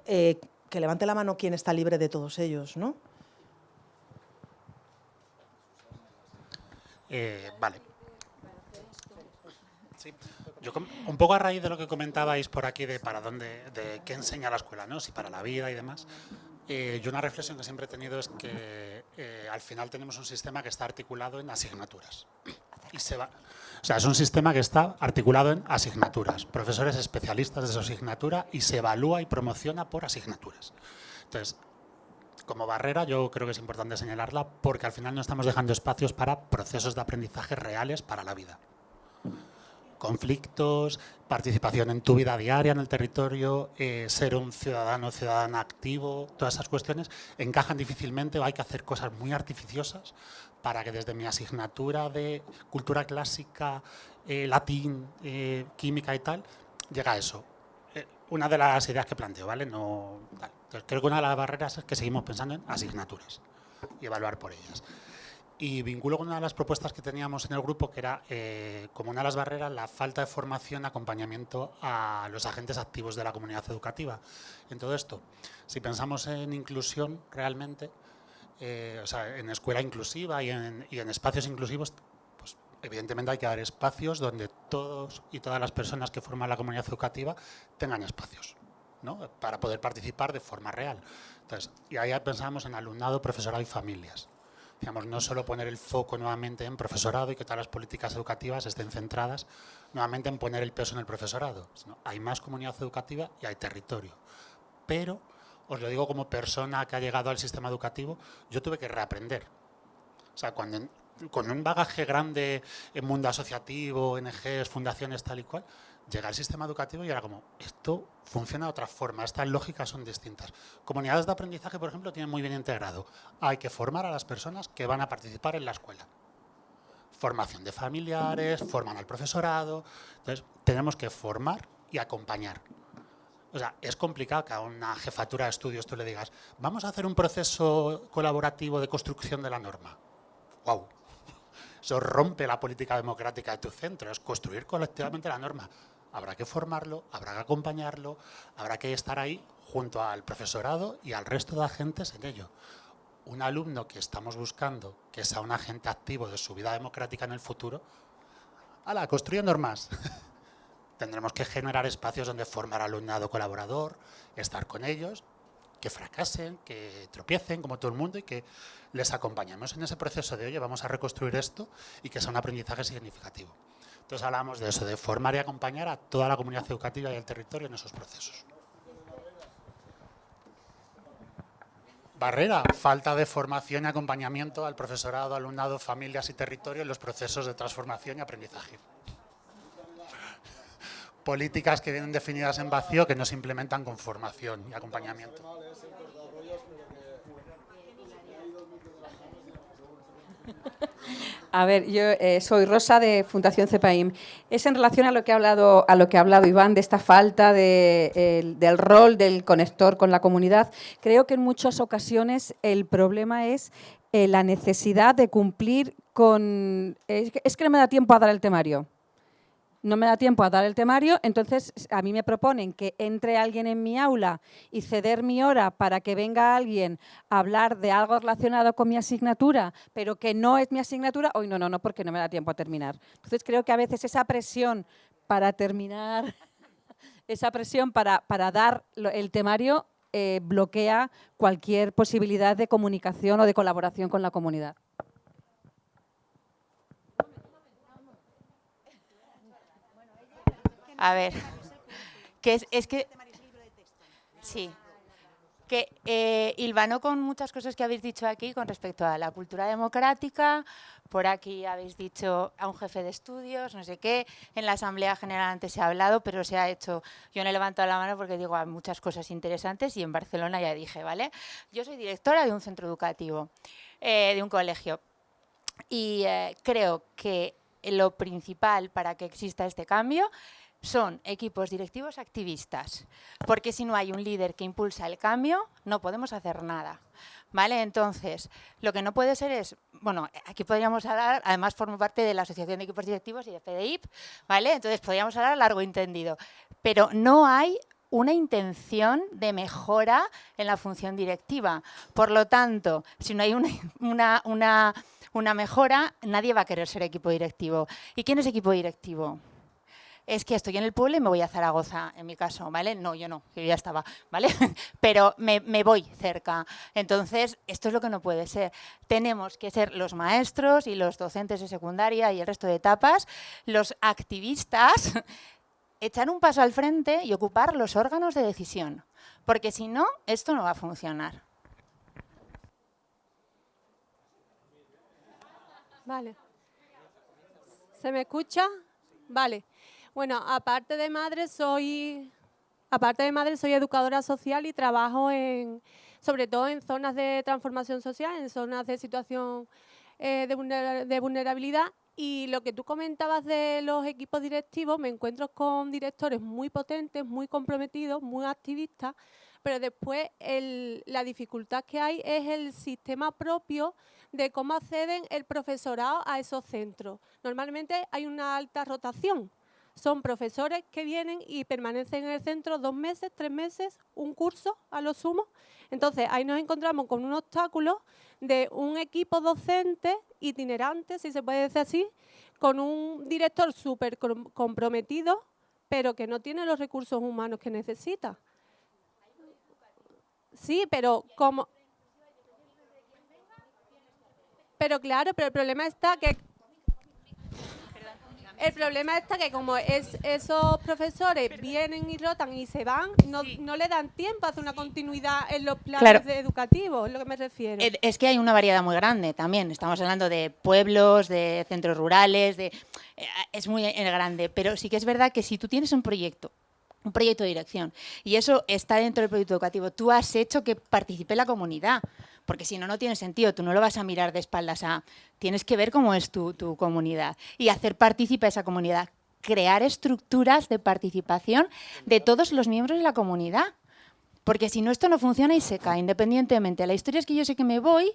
S9: que levante la mano quien está libre de todos ellos, ¿no?
S14: Vale. Sí. Yo, un poco a raíz de lo que comentabais por aquí de para dónde, de qué enseña la escuela, ¿no? Si para la vida y demás. Yo una reflexión que siempre he tenido es que al final tenemos un sistema que está articulado en asignaturas. Y se va, o sea, es un sistema que está articulado en asignaturas, profesores especialistas de su asignatura y se evalúa y promociona por asignaturas. Entonces, como barrera yo creo que es importante señalarla porque al final no estamos dejando espacios para procesos de aprendizaje reales para la vida. Conflictos, participación en tu vida diaria en el territorio, ser un ciudadano o ciudadana activo, todas esas cuestiones encajan difícilmente o hay que hacer cosas muy artificiosas para que desde mi asignatura de cultura clásica, latín, química y tal, llegue a eso. Una de las ideas que planteo, ¿vale? No, vale. Entonces, creo que una de las barreras es que seguimos pensando en asignaturas y evaluar por ellas. Y vinculo con una de las propuestas que teníamos en el grupo, que era, como una de las barreras, la falta de formación, acompañamiento a los agentes activos de la comunidad educativa. En todo esto, si pensamos en inclusión realmente, o sea, en escuela inclusiva y en espacios inclusivos, pues evidentemente hay que dar espacios donde todos y todas las personas que forman la comunidad educativa tengan espacios, ¿no? Para poder participar de forma real. Entonces, y ahí pensábamos en alumnado, profesorado y familias. Digamos, no solo poner el foco nuevamente en profesorado y que todas las políticas educativas estén centradas nuevamente en poner el peso en el profesorado, sino hay más comunidad educativa y hay territorio. Pero, os lo digo como persona que ha llegado al sistema educativo, yo tuve que reaprender. O sea, con un bagaje grande en mundo asociativo, ONGs, fundaciones, tal y cual, llegué al sistema educativo y era como, esto funciona de otra forma, estas lógicas son distintas. Comunidades de aprendizaje, por ejemplo, tienen muy bien integrado. Hay que formar a las personas que van a participar en la escuela. Formación de familiares, forman al profesorado. Entonces, tenemos que formar y acompañar. O sea, es complicado que a una jefatura de estudios tú le digas, vamos a hacer un proceso colaborativo de construcción de la norma. ¡Wow! Eso rompe la política democrática de tu centro, es construir colectivamente la norma. Habrá que formarlo, habrá que acompañarlo, habrá que estar ahí junto al profesorado y al resto de agentes en ello. Un alumno que estamos buscando que sea un agente activo de su vida democrática en el futuro, ¡hala, construye normas! Tendremos que generar espacios donde formar alumnado colaborador, estar con ellos, que fracasen, que tropiecen como todo el mundo y que les acompañemos en ese proceso de, oye, vamos a reconstruir esto y que sea un aprendizaje significativo. Entonces hablamos de eso, de formar y acompañar a toda la comunidad educativa y el territorio en esos procesos. Barrera, falta de formación y acompañamiento al profesorado, alumnado, familias y territorio en los procesos de transformación y aprendizaje. Políticas que vienen definidas en vacío que no se implementan con formación y acompañamiento.
S15: A ver, yo soy Rosa de Fundación CEPAIM. Es en relación a lo que ha hablado Iván, de esta falta del rol del conector con la comunidad. Creo que en muchas ocasiones el problema es la necesidad de cumplir con... Es que no me da tiempo a dar el temario. No me da tiempo a dar el temario, entonces a mí me proponen que entre alguien en mi aula y ceder mi hora para que venga alguien a hablar de algo relacionado con mi asignatura, pero que no es mi asignatura, hoy no, porque no me da tiempo a terminar. Entonces creo que a veces esa presión para terminar, esa presión para dar el temario bloquea cualquier posibilidad de comunicación o de colaboración con la comunidad.
S2: A ver, que es que sí, que hilvano con muchas cosas que habéis dicho aquí con respecto a la cultura democrática. Por aquí habéis dicho a un jefe de estudios, no sé qué. En la Asamblea General antes se ha hablado, pero se ha hecho... Yo no he levantado la mano porque digo, hay muchas cosas interesantes y en Barcelona ya dije, ¿vale? Yo soy directora de un centro educativo, de un colegio. Y creo que lo principal para que exista este cambio son equipos directivos activistas, porque si no hay un líder que impulsa el cambio, no podemos hacer nada. ¿Vale? Entonces, lo que no puede ser es, bueno, aquí podríamos hablar, además formo parte de la Asociación de Equipos Directivos y de FDIP, ¿vale? Entonces podríamos hablar largo y entendido, pero no hay una intención de mejora en la función directiva. Por lo tanto, si no hay una mejora, nadie va a querer ser equipo directivo. ¿Y quién es equipo directivo? Es que estoy en el pueblo y me voy a Zaragoza, en mi caso, ¿vale? No, yo no, yo ya estaba, ¿vale? Pero me voy cerca. Entonces, esto es lo que no puede ser. Tenemos que ser los maestros y los docentes de secundaria y el resto de etapas, los activistas, echar un paso al frente y ocupar los órganos de decisión. Porque si no, esto no va a funcionar.
S5: Vale. ¿Se me escucha? Vale. Bueno, aparte de madre soy educadora social y trabajo sobre todo en zonas de transformación social, en zonas de situación de vulnerabilidad. Y lo que tú comentabas de los equipos directivos, me encuentro con directores muy potentes, muy comprometidos, muy activistas, pero después la dificultad que hay es el sistema propio de cómo acceden el profesorado a esos centros. Normalmente hay una alta rotación. Son profesores que vienen y permanecen en el centro 2 meses, 3 meses, un curso a lo sumo. Entonces, ahí nos encontramos con un obstáculo de un equipo docente itinerante, si se puede decir así, con un director súper comprometido, pero que no tiene los recursos humanos que necesita. Sí, pero como... Pero claro, pero el problema está que... El problema está que como esos profesores vienen y rotan y se van, no le dan tiempo a hacer una continuidad en los planes educativos, es lo que me refiero.
S2: Es que hay una variedad muy grande también. Estamos hablando de pueblos, de centros rurales, es muy grande. Pero sí que es verdad que si tú tienes un proyecto de dirección y eso está dentro del proyecto educativo, tú has hecho que participe la comunidad. Porque si no, no tiene sentido. Tú no lo vas a mirar de espaldas a... Tienes que ver cómo es tu comunidad y hacer partícipe a esa comunidad. Crear estructuras de participación de todos los miembros de la comunidad. Porque si no, esto no funciona y se cae, independientemente. La historia es que yo sé que me voy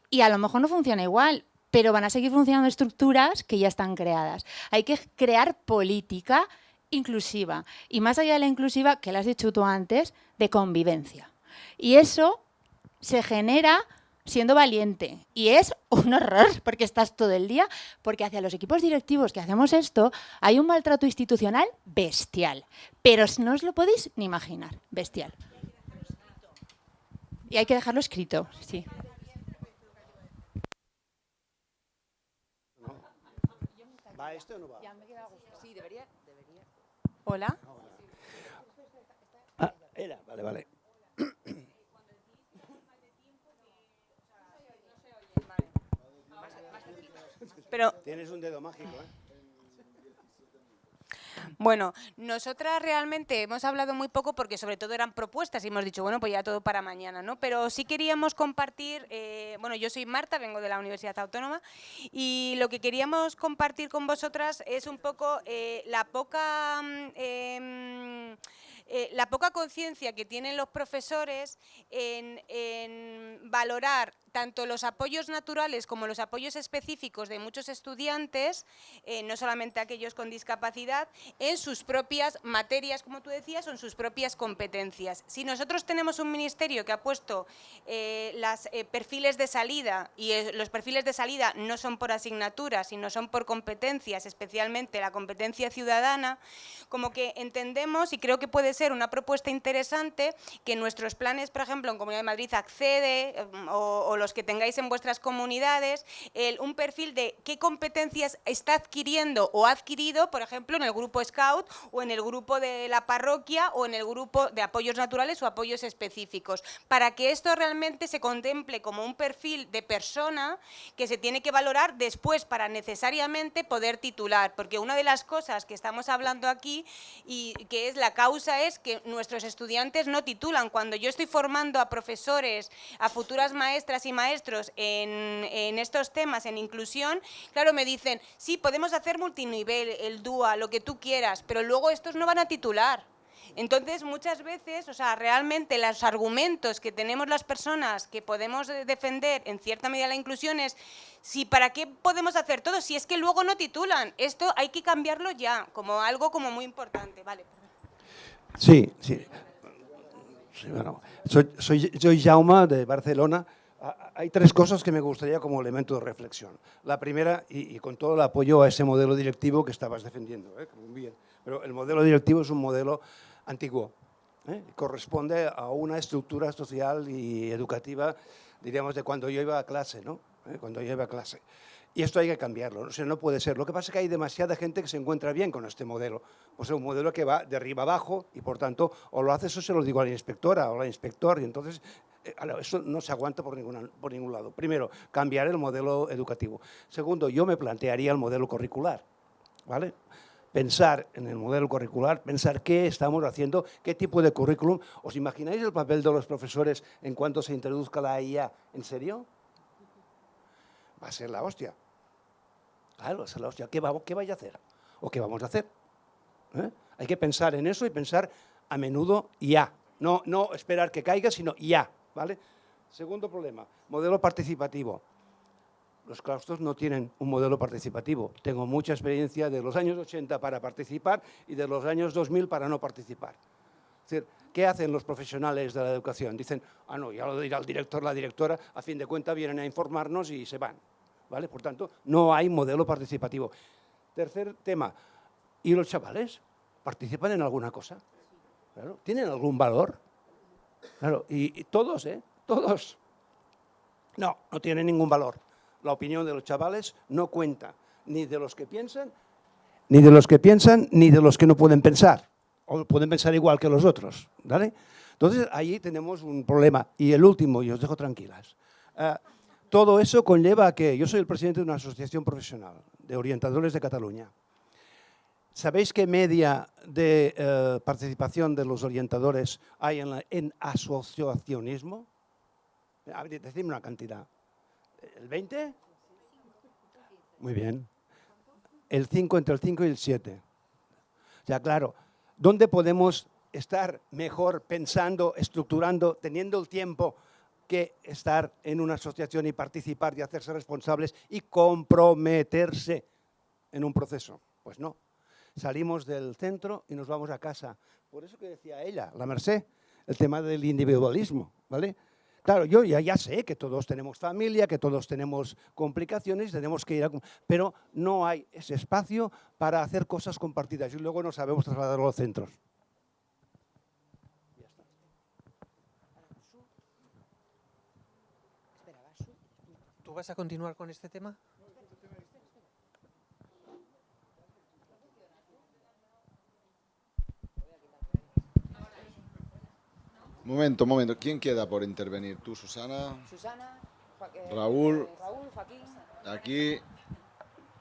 S2: y a lo mejor no funciona igual, pero van a seguir funcionando estructuras que ya están creadas. Hay que crear política inclusiva. Y más allá de la inclusiva, que lo has dicho tú antes, de convivencia. Y eso... se genera siendo valiente y es un horror porque estás todo el día, porque hacia los equipos directivos que hacemos esto hay un maltrato institucional bestial, pero no os lo podéis ni imaginar, bestial. Y hay que dejarlo escrito, sí.
S16: ¿Va esto o no va?
S2: Sí, debería.
S16: Hola. Era, vale.
S17: Pero,
S16: tienes un dedo mágico, ¿eh?
S17: Bueno, nosotras realmente hemos hablado muy poco porque sobre todo eran propuestas y hemos dicho, bueno, pues ya todo para mañana, ¿no? Pero sí queríamos compartir, bueno, yo soy Marta, vengo de la Universidad Autónoma y lo que queríamos compartir con vosotras es un poco la poca conciencia que tienen los profesores en valorar tanto los apoyos naturales como los apoyos específicos de muchos estudiantes, no solamente aquellos con discapacidad, en sus propias materias, como tú decías, o en sus propias competencias. Si nosotros tenemos un ministerio que ha puesto los perfiles de salida, y los perfiles de salida no son por asignaturas, sino son por competencias, especialmente la competencia ciudadana, como que entendemos, y creo que puede ser ser una propuesta interesante que en nuestros planes, por ejemplo, en Comunidad de Madrid Accede o los que tengáis en vuestras comunidades, un perfil de qué competencias está adquiriendo o ha adquirido, por ejemplo, en el grupo Scout o en el grupo de la parroquia o en el grupo de apoyos naturales o apoyos específicos, para que esto realmente se contemple como un perfil de persona que se tiene que valorar después para necesariamente poder titular, porque una de las cosas que estamos hablando aquí y que es la causa es que nuestros estudiantes no titulan. Cuando yo estoy formando a profesores, a futuras maestras y maestros en estos temas, en inclusión, claro, me dicen, sí, podemos hacer multinivel, el DUA, lo que tú quieras, pero luego estos no van a titular. Entonces, muchas veces, o sea, realmente los argumentos que tenemos las personas que podemos defender en cierta medida la inclusión es, si ¿para qué podemos hacer todo? Si es que luego no titulan. Esto hay que cambiarlo ya, como algo como muy importante. Vale.
S16: Sí, sí. Sí, bueno, soy Jaume, de Barcelona. Hay tres cosas que me gustaría como elemento de reflexión. La primera, y con todo el apoyo a ese modelo directivo que estabas defendiendo, muy bien, pero el modelo directivo es un modelo antiguo, corresponde a una estructura social y educativa, diríamos, de cuando yo iba a clase, ¿no? Cuando yo iba a clase. Y esto hay que cambiarlo, o sea, no puede ser. Lo que pasa es que hay demasiada gente que se encuentra bien con este modelo. O sea, un modelo que va de arriba abajo y, por tanto, o lo hace, eso se lo digo a la inspectora o al inspector, y entonces eso no se aguanta por ningún lado. Primero, cambiar el modelo educativo. Segundo, yo me plantearía el modelo curricular, ¿vale? Pensar en el modelo curricular, pensar qué estamos haciendo, qué tipo de currículum. ¿Os imagináis el papel de los profesores en cuanto se introduzca la IA? ¿En serio? Va a ser la hostia. Claro, va a ser la hostia. ¿Qué vaya a hacer? ¿O qué vamos a hacer? Hay que pensar en eso y pensar a menudo ya. No esperar que caiga, sino ya, ¿vale? Segundo problema, modelo participativo. Los claustros no tienen un modelo participativo. Tengo mucha experiencia de los años 80 para participar y de los años 2000 para no participar. Es decir, ¿qué hacen los profesionales de la educación? Dicen, no, ya lo dirá el director, la directora, a fin de cuentas vienen a informarnos y se van, ¿vale? Por tanto, no hay modelo participativo. Tercer tema, ¿y los chavales? ¿Participan en alguna cosa? Claro, ¿tienen algún valor? Claro, y todos, todos. No tienen ningún valor. La opinión de los chavales no cuenta, ni de los que piensan, ni de los que no pueden pensar, o pueden pensar igual que los otros, ¿vale? Entonces, ahí tenemos un problema. Y el último, y os dejo tranquilas. Todo eso conlleva a que yo soy el presidente de una asociación profesional de orientadores de Cataluña. ¿Sabéis qué media de participación de los orientadores hay en asociacionismo? Decidme una cantidad. ¿El 20? Muy bien. Entre el 5 y el 7. O sea, claro, ¿dónde podemos estar mejor pensando, estructurando, teniendo el tiempo que estar en una asociación y participar y hacerse responsables y comprometerse en un proceso? Pues no. Salimos del centro y nos vamos a casa. Por eso que decía ella, la Mercè, el tema del individualismo, ¿vale? Claro, yo ya sé que todos tenemos familia, que todos tenemos complicaciones, tenemos que ir pero no hay ese espacio para hacer cosas compartidas y luego no sabemos trasladarlo a los centros.
S6: ¿Tú vas a continuar con este tema?
S1: Momento. ¿Quién queda por intervenir? ¿Tú, Susana?
S7: Susana,
S1: Raúl.
S7: Joaquín.
S1: Aquí,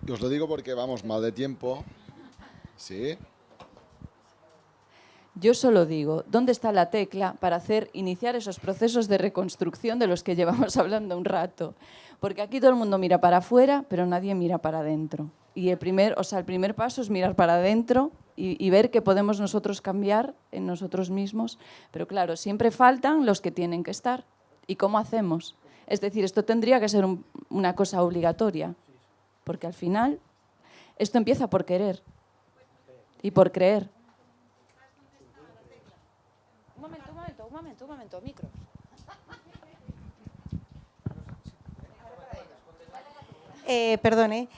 S1: os lo digo porque vamos mal de tiempo. ¿Sí?
S7: Yo solo digo, ¿dónde está la tecla para iniciar esos procesos de reconstrucción de los que llevamos hablando un rato? Porque aquí todo el mundo mira para afuera, pero nadie mira para adentro. Y el primer paso es mirar para adentro y ver qué podemos nosotros cambiar en nosotros mismos. Pero claro, siempre faltan los que tienen que estar. ¿Y cómo hacemos? Es decir, esto tendría que ser una cosa obligatoria. Porque al final, esto empieza por querer y por creer. Un momento, micro.
S10: Perdone,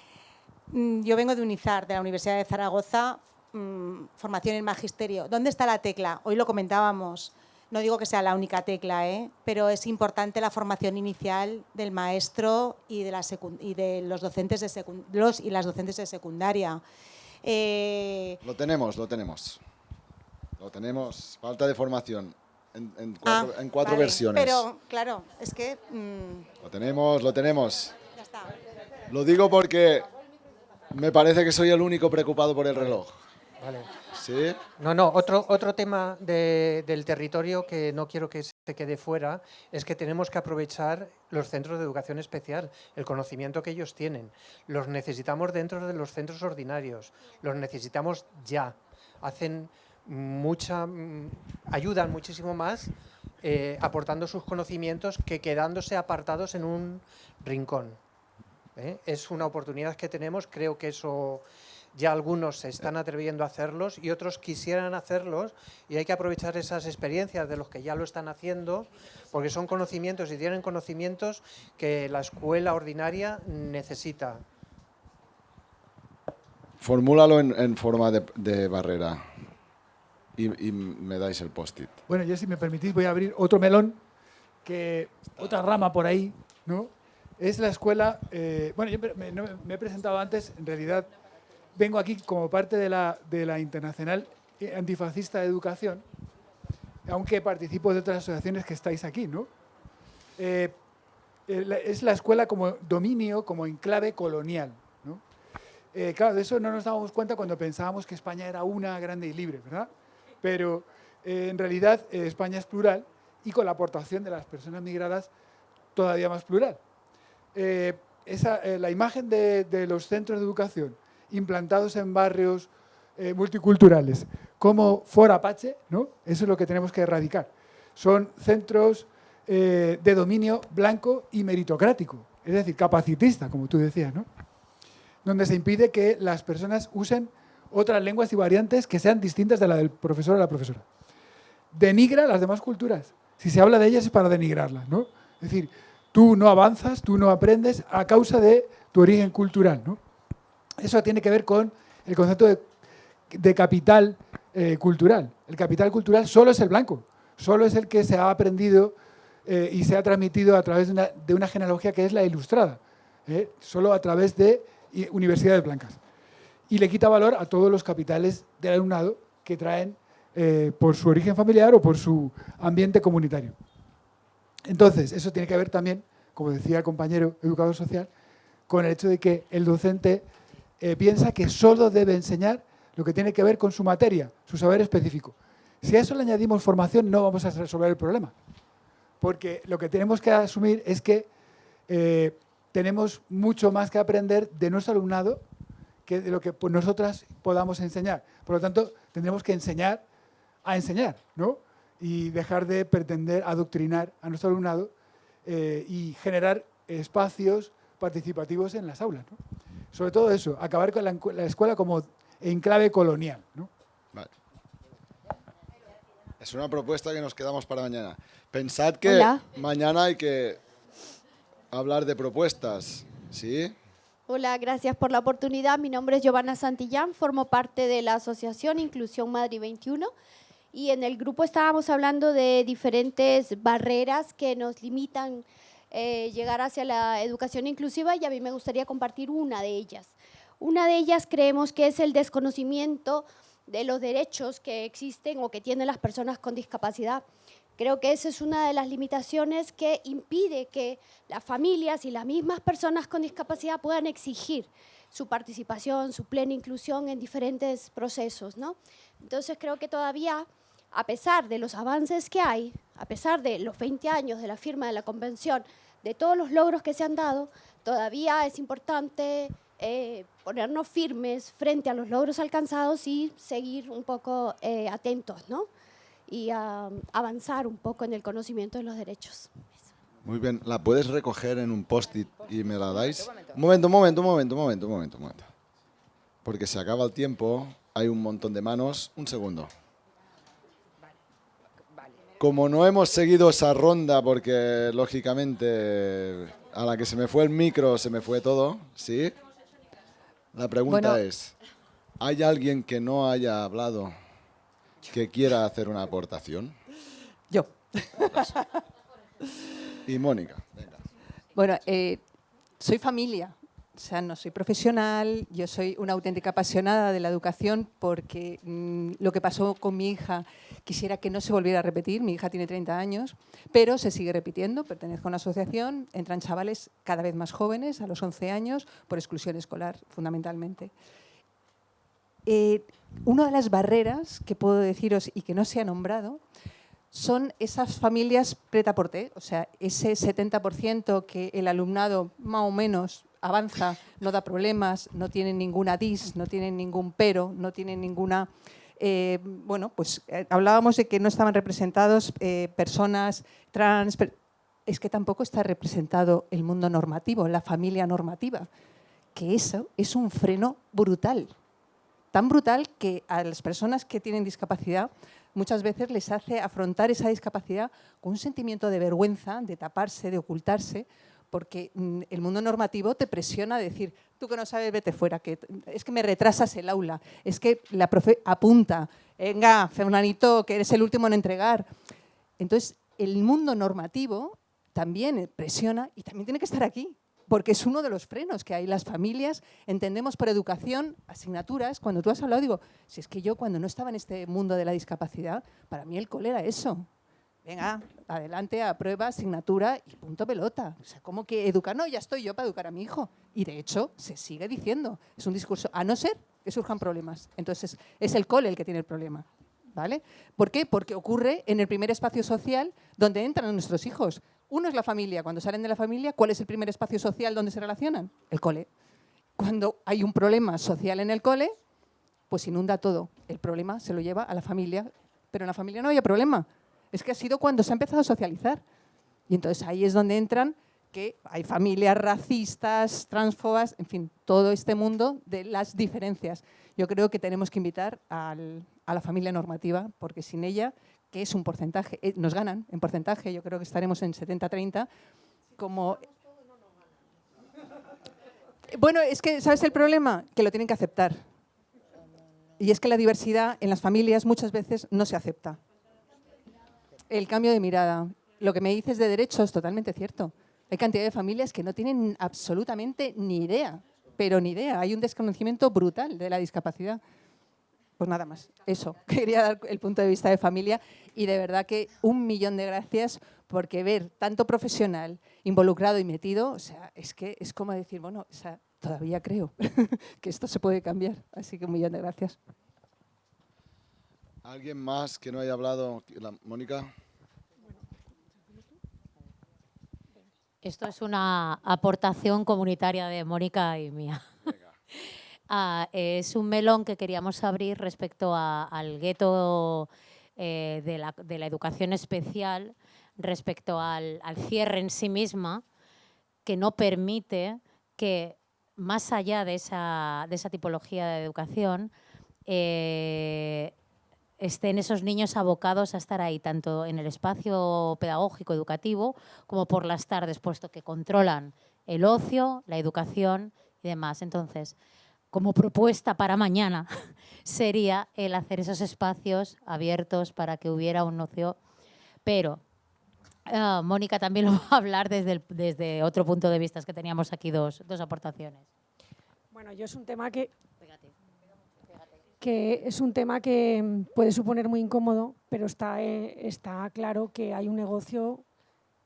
S10: yo vengo de UNIZAR, de la Universidad de Zaragoza, formación en magisterio. ¿Dónde está la tecla? Hoy lo comentábamos. No digo que sea la única tecla, pero es importante la formación inicial del maestro y de los docentes y las docentes de secundaria.
S1: Lo tenemos. Falta de formación en cuatro
S10: vale,
S1: versiones.
S10: Pero, claro, es que...
S1: Lo tenemos.
S10: Ya está.
S1: Lo digo porque me parece que soy el único preocupado por el reloj.
S6: Vale.
S1: ¿Sí?
S6: No, otro tema del territorio que no quiero que se quede fuera es que tenemos que aprovechar los centros de educación especial, el conocimiento que ellos tienen. Los necesitamos dentro de los centros ordinarios, los necesitamos ya. Ayudan muchísimo más aportando sus conocimientos que quedándose apartados en un rincón. Es una oportunidad que tenemos, creo que eso... Ya algunos se están atreviendo a hacerlos y otros quisieran hacerlos y hay que aprovechar esas experiencias de los que ya lo están haciendo porque son conocimientos y tienen conocimientos que la escuela ordinaria necesita.
S1: Formúlalo en forma de barrera y me dais el post-it.
S11: Bueno, yo si me permitís voy a abrir otro melón, otra rama por ahí, ¿no? Es la escuela... bueno, yo me he presentado antes, en realidad... Vengo aquí como parte de la Internacional Antifascista de Educación, aunque participo de otras asociaciones que estáis aquí, ¿no? Es la escuela como dominio, como enclave colonial, ¿no? Claro, de eso no nos dábamos cuenta cuando pensábamos que España era una, grande y libre, ¿verdad? Pero en realidad España es plural y con la aportación de las personas migradas todavía más plural. La imagen de los centros de educación implantados en barrios multiculturales, como For Apache, ¿no? Eso es lo que tenemos que erradicar. Son centros de dominio blanco y meritocrático, es decir, capacitista, como tú decías, ¿no? Donde se impide que las personas usen otras lenguas y variantes que sean distintas de la del profesor o la profesora. Denigra las demás culturas. Si se habla de ellas es para denigrarlas, ¿no? Es decir, tú no avanzas, tú no aprendes a causa de tu origen cultural, ¿no? Eso tiene que ver con el concepto de capital cultural. El capital cultural solo es el blanco, solo es el que se ha aprendido y se ha transmitido a través de una genealogía que es la ilustrada, solo a través de universidades blancas. Y le quita valor a todos los capitales del alumnado que traen por su origen familiar o por su ambiente comunitario. Entonces, eso tiene que ver también, como decía el compañero educador social, con el hecho de que el docente piensa que solo debe enseñar lo que tiene que ver con su materia, su saber específico. Si a eso le añadimos formación, no vamos a resolver el problema. Porque lo que tenemos que asumir es que tenemos mucho más que aprender de nuestro alumnado que de lo que nosotras podamos enseñar. Por lo tanto, tendremos que enseñar a enseñar, ¿no? Y dejar de pretender adoctrinar a nuestro alumnado y generar espacios participativos en las aulas, ¿no? Sobre todo eso, acabar con la escuela como enclave colonial, ¿no?
S1: Vale. Es una propuesta que nos quedamos para mañana. Pensad que mañana hay que hablar de propuestas, ¿sí?
S18: Hola, gracias por la oportunidad. Mi nombre es Giovanna Santillán, formo parte de la Asociación Inclusión Madrid 21 y en el grupo estábamos hablando de diferentes barreras que nos limitan llegar hacia la educación inclusiva y a mí me gustaría compartir una de ellas. Una de ellas creemos que es el desconocimiento de los derechos que existen o que tienen las personas con discapacidad. Creo que esa es una de las limitaciones que impide que las familias y las mismas personas con discapacidad puedan exigir su participación, su plena inclusión en diferentes procesos, ¿no? Entonces creo que todavía, a pesar de los avances que hay, a pesar de los 20 años de la firma de la Convención, de todos los logros que se han dado, todavía es importante ponernos firmes frente a los logros alcanzados y seguir un poco atentos, ¿no? Y avanzar un poco en el conocimiento de los derechos.
S1: Muy bien, ¿la puedes recoger en un post-it y me la dais? Un momento. Porque se acaba el tiempo, hay un montón de manos. Un segundo. Como no hemos seguido esa ronda, porque lógicamente a la que se me fue el micro se me fue todo, ¿sí? La pregunta es, ¿Hay alguien que no haya hablado que quiera hacer una aportación?
S15: Yo.
S1: Y Mónica, venga.
S15: Bueno, soy familia, o sea, no soy profesional, yo soy una auténtica apasionada de la educación porque lo que pasó con mi hija quisiera que no se volviera a repetir. Mi hija tiene 30 años, pero se sigue repitiendo. Pertenezco a una asociación, entran chavales cada vez más jóvenes, a los 11 años, por exclusión escolar, fundamentalmente. Una de las barreras que puedo deciros y que no se ha nombrado son esas familias prêt-à-porter, o sea, ese 70% que el alumnado más o menos avanza, no da problemas, no tienen ninguna dis, no tienen ningún pero, no tienen ninguna... hablábamos de que no estaban representados personas trans, es que tampoco está representado el mundo normativo, la familia normativa, que eso es un freno brutal. Tan brutal que a las personas que tienen discapacidad muchas veces les hace afrontar esa discapacidad con un sentimiento de vergüenza, de taparse, de ocultarse, porque el mundo normativo te presiona a decir, tú que no sabes, vete fuera, que es que me retrasas el aula, es que la profe apunta, venga, Fernanito, que eres el último en entregar. Entonces, el mundo normativo también presiona y también tiene que estar aquí, porque es uno de los frenos que hay. Las familias entendemos por educación, asignaturas. Cuando tú has hablado, digo, si es que yo cuando no estaba en este mundo de la discapacidad, para mí el cole era eso. Venga, adelante, aprueba, asignatura y punto pelota. O sea, ¿cómo que educar? No, ya estoy yo para educar a mi hijo. Y de hecho, se sigue diciendo. Es un discurso, a no ser que surjan problemas. Entonces, es el cole el que tiene el problema. ¿Vale? ¿Por qué? Porque ocurre en el primer espacio social donde entran nuestros hijos. Uno es la familia. Cuando salen de la familia, ¿cuál es el primer espacio social donde se relacionan? El cole. Cuando hay un problema social en el cole, pues inunda todo. El problema se lo lleva a la familia, pero en la familia no había problema. Es que ha sido cuando se ha empezado a socializar. Y entonces ahí es donde entran que hay familias racistas, transfobas, en fin, todo este mundo de las diferencias. Yo creo que tenemos que invitar a la familia normativa, porque sin ella, que es un porcentaje, nos ganan en porcentaje, yo creo que estaremos en 70-30, como... Bueno, es que, ¿sabes el problema? Que lo tienen que aceptar. Y es que la diversidad en las familias muchas veces no se acepta. El cambio de mirada. Lo que me dices de derechos es totalmente cierto. Hay cantidad de familias que no tienen absolutamente ni idea, pero ni idea. Hay un desconocimiento brutal de la discapacidad. Pues nada más, eso. Quería dar el punto de vista de familia y de verdad que 1.000.000 de gracias porque ver tanto profesional involucrado y metido, o sea, es que es como decir, bueno, o sea, todavía creo que esto se puede cambiar. Así que 1.000.000 de gracias.
S1: ¿Alguien más que no haya hablado? Mónica.
S19: Esto es una aportación comunitaria de Mónica y mía. Es un melón que queríamos abrir respecto al gueto de la educación especial, respecto al cierre en sí misma, que no permite que, más allá de esa tipología de educación, estén esos niños abocados a estar ahí, tanto en el espacio pedagógico educativo como por las tardes, puesto que controlan el ocio, la educación y demás. Entonces, como propuesta para mañana sería el hacer esos espacios abiertos para que hubiera un ocio, pero Mónica también lo va a hablar desde otro punto de vista, es que teníamos aquí dos aportaciones.
S20: Bueno, yo es un tema que es un tema que puede suponer muy incómodo, pero está claro que hay un negocio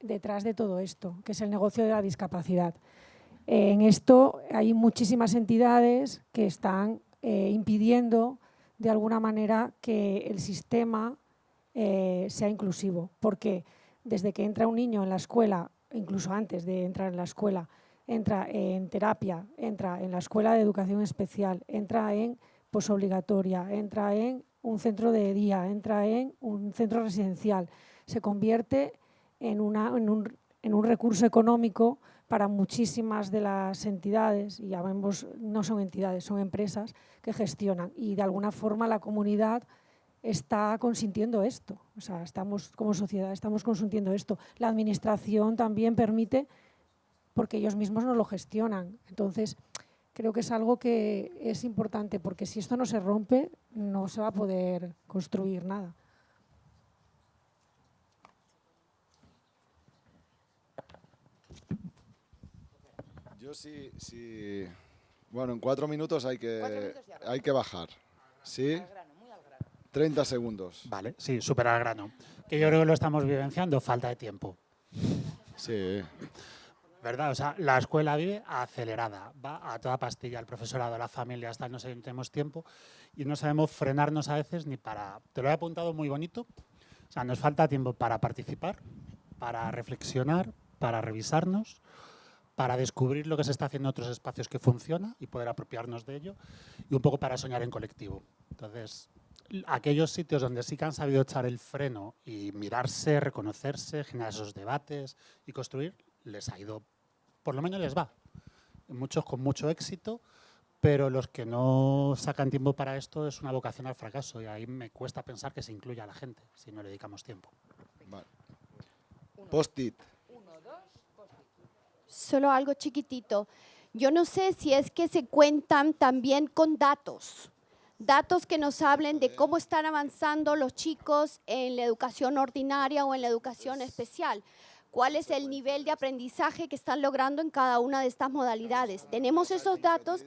S20: detrás de todo esto, que es el negocio de la discapacidad. En esto hay muchísimas entidades que están impidiendo de alguna manera que el sistema sea inclusivo, porque desde que entra un niño en la escuela, incluso antes de entrar en la escuela, entra en terapia, entra en la escuela de educación especial, entra en posobligatoria, entra en un centro de día, entra en un centro residencial, se convierte en un recurso económico para muchísimas de las entidades, y ya vemos, no son entidades, son empresas que gestionan, y de alguna forma la comunidad está consintiendo esto, o sea, estamos como sociedad, estamos consintiendo esto. La administración también permite, porque ellos mismos no lo gestionan. Entonces, creo que es algo que es importante, porque si esto no se rompe, no se va a poder construir nada.
S1: Yo sí. Bueno, en 4 minutos hay que bajar. ¿Sí? 30 segundos.
S14: Vale, sí, súper al grano. Que yo creo que lo estamos vivenciando, falta de tiempo.
S1: Sí.
S14: ¿Verdad? O sea, la escuela vive acelerada, va a toda pastilla, el profesorado, la familia, hasta no tenemos tiempo y no sabemos frenarnos a veces ni para... Te lo he apuntado muy bonito. O sea, nos falta tiempo para participar, para reflexionar, para revisarnos, para descubrir lo que se está haciendo en otros espacios que funciona y poder apropiarnos de ello, y un poco para soñar en colectivo. Entonces, aquellos sitios donde sí que han sabido echar el freno y mirarse, reconocerse, generar esos debates y construir, les ha ido, por lo menos les va. Muchos con mucho éxito, pero los que no sacan tiempo para esto es una vocación al fracaso, y ahí me cuesta pensar que se incluya a la gente si no le dedicamos tiempo.
S1: Vale. Post-it.
S18: Solo algo chiquitito. Yo no sé si es que se cuentan también con datos que nos hablen de cómo están avanzando los chicos en la educación ordinaria o en la educación especial. ¿Cuál es el nivel de aprendizaje que están logrando en cada una de estas modalidades? Tenemos esos datos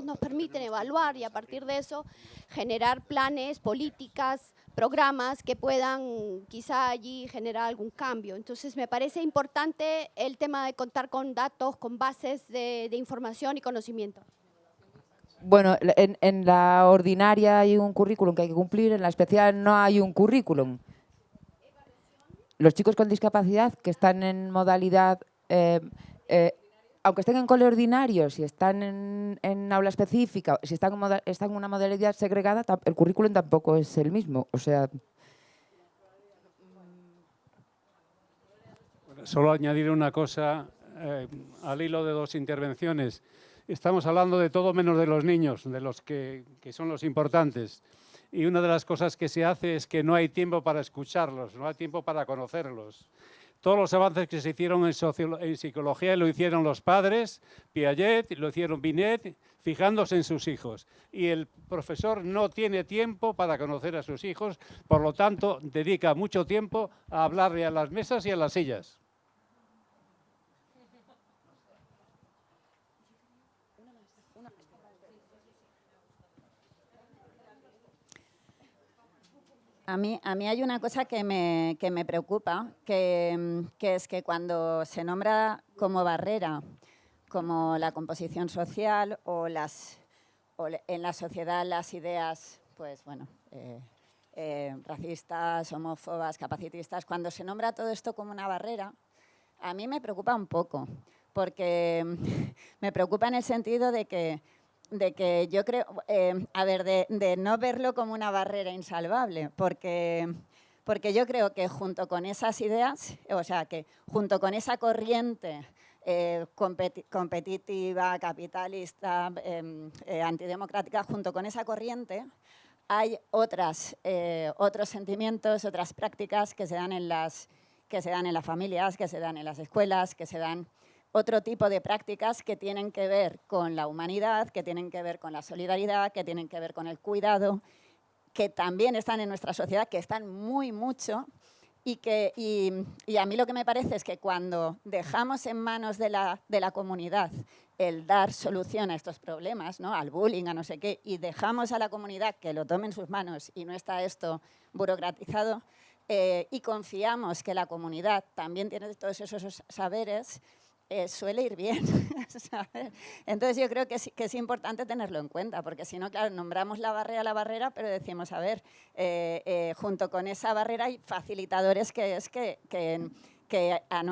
S18: nos permiten evaluar y a partir de eso generar planes, políticas, programas que puedan quizá allí generar algún cambio. Entonces me parece importante el tema de contar con datos, con bases de información y conocimiento.
S21: Bueno, en la ordinaria hay un currículum que hay que cumplir, en la especial no hay un currículum. Los chicos con discapacidad que están en modalidad, aunque estén en cole ordinario, si están en aula específica, si están en una modalidad segregada, el currículum tampoco es el mismo. O sea,
S4: solo añadir una cosa al hilo de 2 intervenciones. Estamos hablando de todo menos de los niños, de los que son los importantes. Y una de las cosas que se hace es que no hay tiempo para escucharlos, no hay tiempo para conocerlos. Todos los avances que se hicieron en psicología lo hicieron los padres, Piaget, lo hicieron Binet, fijándose en sus hijos. Y el profesor no tiene tiempo para conocer a sus hijos, por lo tanto, dedica mucho tiempo a hablarle a las mesas y a las sillas.
S8: A mí hay una cosa que me preocupa, que es que cuando se nombra como barrera, como la composición social o en la sociedad las ideas, pues bueno, racistas, homófobas, capacitistas, cuando se nombra todo esto como una barrera, a mí me preocupa un poco, porque me preocupa en el sentido de que yo creo, de no verlo como una barrera insalvable, porque yo creo que junto con esas ideas, o sea, que junto con esa corriente competitiva, capitalista, antidemocrática, junto con esa corriente hay otros sentimientos, otras prácticas que se dan en las familias, que se dan en las escuelas, que se dan otro tipo de prácticas que tienen que ver con la humanidad, que tienen que ver con la solidaridad, que tienen que ver con el cuidado, que también están en nuestra sociedad, que están mucho, y a mí lo que me parece es que cuando dejamos en manos de la comunidad el dar solución a estos problemas, ¿no? Al bullying, a no sé qué, y dejamos a la comunidad que lo tome en sus manos y no está esto burocratizado, y confiamos que la comunidad también tiene todos esos saberes, suele ir bien, ¿sabes? Entonces yo creo que es importante tenerlo en cuenta, porque si no, claro, nombramos la barrera, pero decimos, a ver, junto con esa barrera hay facilitadores que en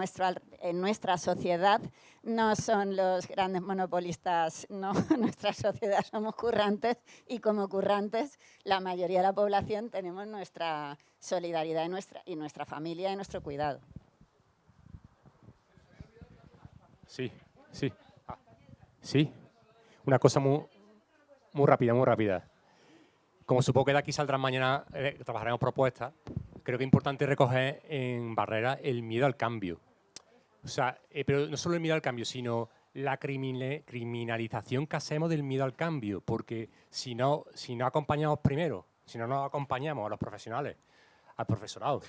S8: nuestra sociedad no son los grandes monopolistas, no, en nuestra sociedad somos currantes, y como currantes la mayoría de la población tenemos nuestra solidaridad y nuestra familia y nuestro cuidado.
S3: Sí. Sí. Una cosa muy rápida. Como supongo que de aquí saldrán mañana, trabajaremos propuestas, creo que es importante recoger en Barrera el miedo al cambio. O sea, pero no solo el miedo al cambio, sino la criminalización que hacemos del miedo al cambio, porque si no acompañamos primero, si no nos acompañamos a los profesionales, al profesorado,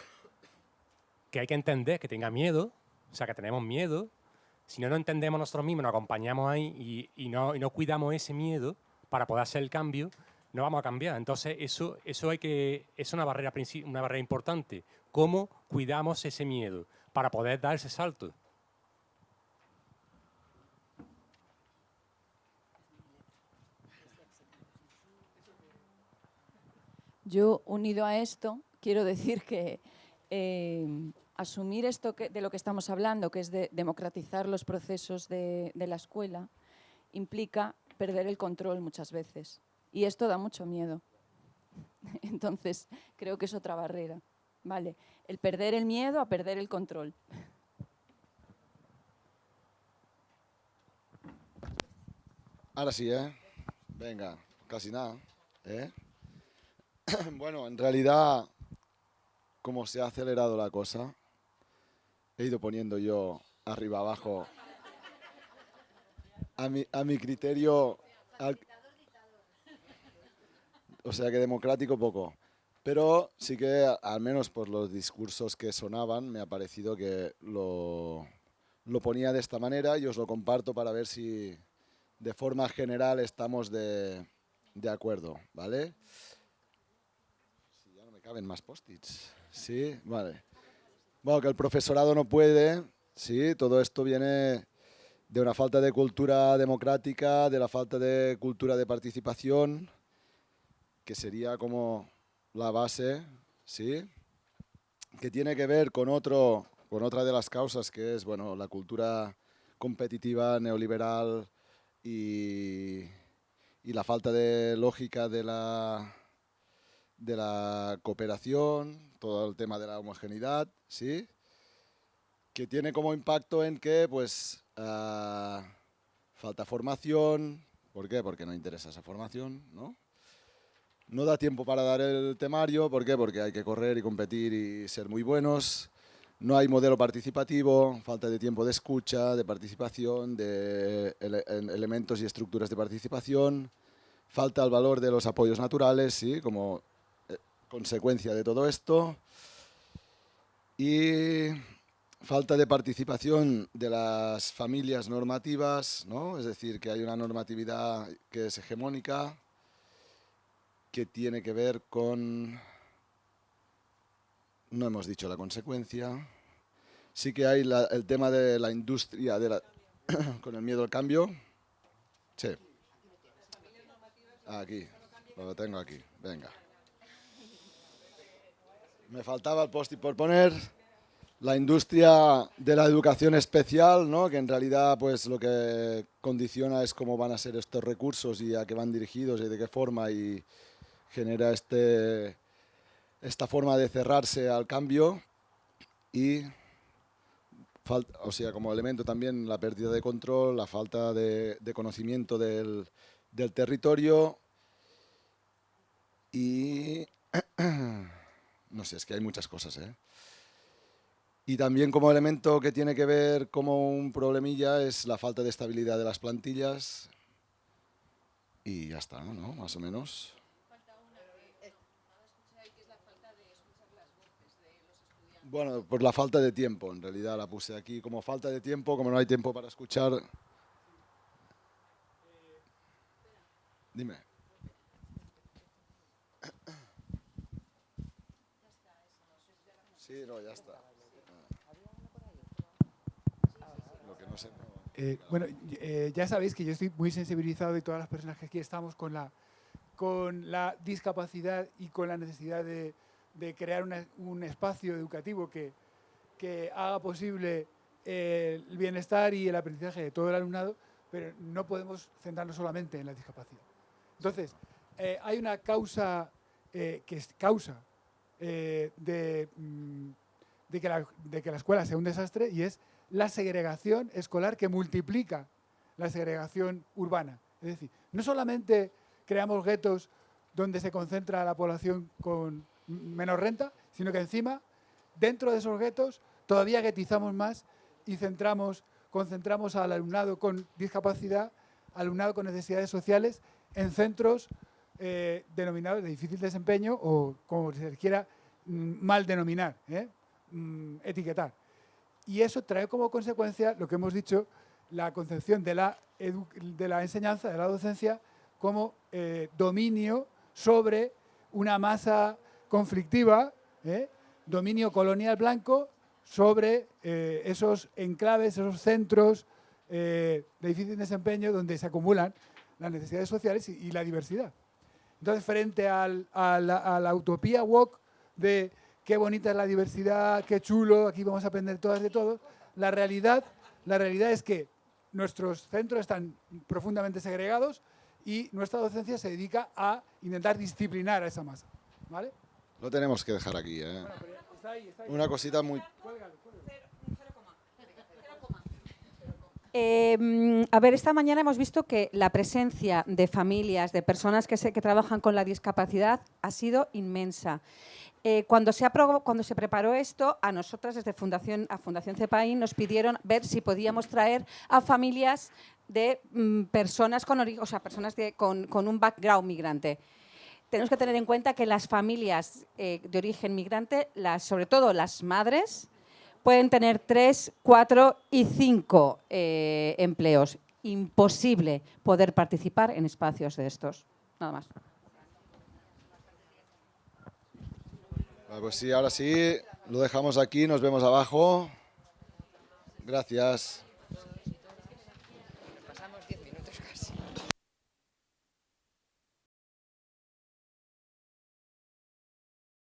S3: que hay que entender que tenga miedo, o sea, que tenemos miedo, si no lo entendemos nosotros mismos, nos acompañamos ahí y no cuidamos ese miedo para poder hacer el cambio, no vamos a cambiar. Entonces, eso es una barrera importante. ¿Cómo cuidamos ese miedo para poder dar ese salto?
S7: Yo, unido a esto, quiero decir que asumir esto de lo que estamos hablando, que es de democratizar los procesos de la escuela, implica perder el control muchas veces. Y esto da mucho miedo. Entonces, creo que es otra barrera, ¿vale? El perder el miedo a perder el control.
S1: Ahora sí, ¿eh? Venga, casi nada, ¿eh? Bueno, en realidad, como se ha acelerado la cosa, he ido poniendo yo arriba abajo a mi criterio, o sea que democrático poco. Pero sí que, al menos por los discursos que sonaban, me ha parecido que lo ponía de esta manera y os lo comparto para ver si de forma general estamos de acuerdo, ¿vale? Ya no me caben más post-its. Sí, vale. Bueno, que el profesorado no puede, sí, todo esto viene de una falta de cultura democrática, de la falta de cultura de participación, que sería como la base, sí, que tiene que ver con otra de las causas, que es, bueno, la cultura competitiva, neoliberal y la falta de lógica de la cooperación, todo el tema de la homogeneidad, ¿sí? Que tiene como impacto en que, pues, falta formación. ¿Por qué? Porque no interesa esa formación, ¿no? No da tiempo para dar el temario. ¿Por qué? Porque hay que correr y competir y ser muy buenos. No hay modelo participativo, falta de tiempo de escucha, de participación, de elementos y estructuras de participación. Falta el valor de los apoyos naturales, ¿sí? Como consecuencia de todo esto. Y falta de participación de las familias normativas, ¿no? Es decir, que hay una normatividad que es hegemónica, que tiene que ver con... No hemos dicho la consecuencia. Sí que hay el tema de la industria con el miedo al cambio. Sí. Aquí, lo tengo aquí, venga. Me faltaba el post-it por poner. La industria de la educación especial, ¿no? Que en realidad, pues, lo que condiciona es cómo van a ser estos recursos y a qué van dirigidos y de qué forma, y genera esta forma de cerrarse al cambio. Y, o sea, como elemento también la pérdida de control, la falta de conocimiento del territorio y... No sé, es que hay muchas cosas, ¿eh? Y también como elemento que tiene que ver como un problemilla es la falta de estabilidad de las plantillas. Y ya está, ¿no? Más o menos. Bueno, por la falta de tiempo, en realidad la puse aquí como falta de tiempo, como no hay tiempo para escuchar. Dime. Sí, no, ya está. Lo que no sé.
S11: Bueno, ya sabéis que yo estoy muy sensibilizado, y todas las personas que aquí estamos, con la discapacidad y con la necesidad de crear un espacio educativo que haga posible el bienestar y el aprendizaje de todo el alumnado, pero no podemos centrarnos solamente en la discapacidad. Entonces, hay una causa que es causa de que la escuela sea un desastre, y es la segregación escolar, que multiplica la segregación urbana. Es decir, no solamente creamos guetos donde se concentra la población con menos renta, sino que encima, dentro de esos guetos, todavía guetizamos más y centramos concentramos al alumnado con discapacidad, alumnado con necesidades sociales, en centros denominados de difícil desempeño o como se les quiera mal denominar, etiquetar. Y eso trae como consecuencia lo que hemos dicho, la concepción de la enseñanza, de la docencia, como dominio sobre una masa conflictiva, dominio colonial blanco sobre esos enclaves, esos centros de difícil desempeño donde se acumulan las necesidades sociales y la diversidad. Entonces, frente a la utopía woke de qué bonita es la diversidad, qué chulo, aquí vamos a aprender todas de todos, la realidad es que nuestros centros están profundamente segregados y nuestra docencia se dedica a intentar disciplinar a esa masa, ¿vale?
S1: Lo tenemos que dejar aquí, Una cosita muy...
S15: A ver, esta mañana hemos visto que la presencia de familias, de personas que trabajan con la discapacidad ha sido inmensa. Cuando se preparó esto, a nosotras desde Fundación CEPAIN nos pidieron ver si podíamos traer a familias de personas con un background migrante. Tenemos que tener en cuenta que las familias de origen migrante, sobre todo las madres, pueden tener 3, 4 y 5 empleos. Imposible poder participar en espacios de estos. Nada más.
S1: Pues sí, ahora sí, lo dejamos aquí, nos vemos abajo. Gracias.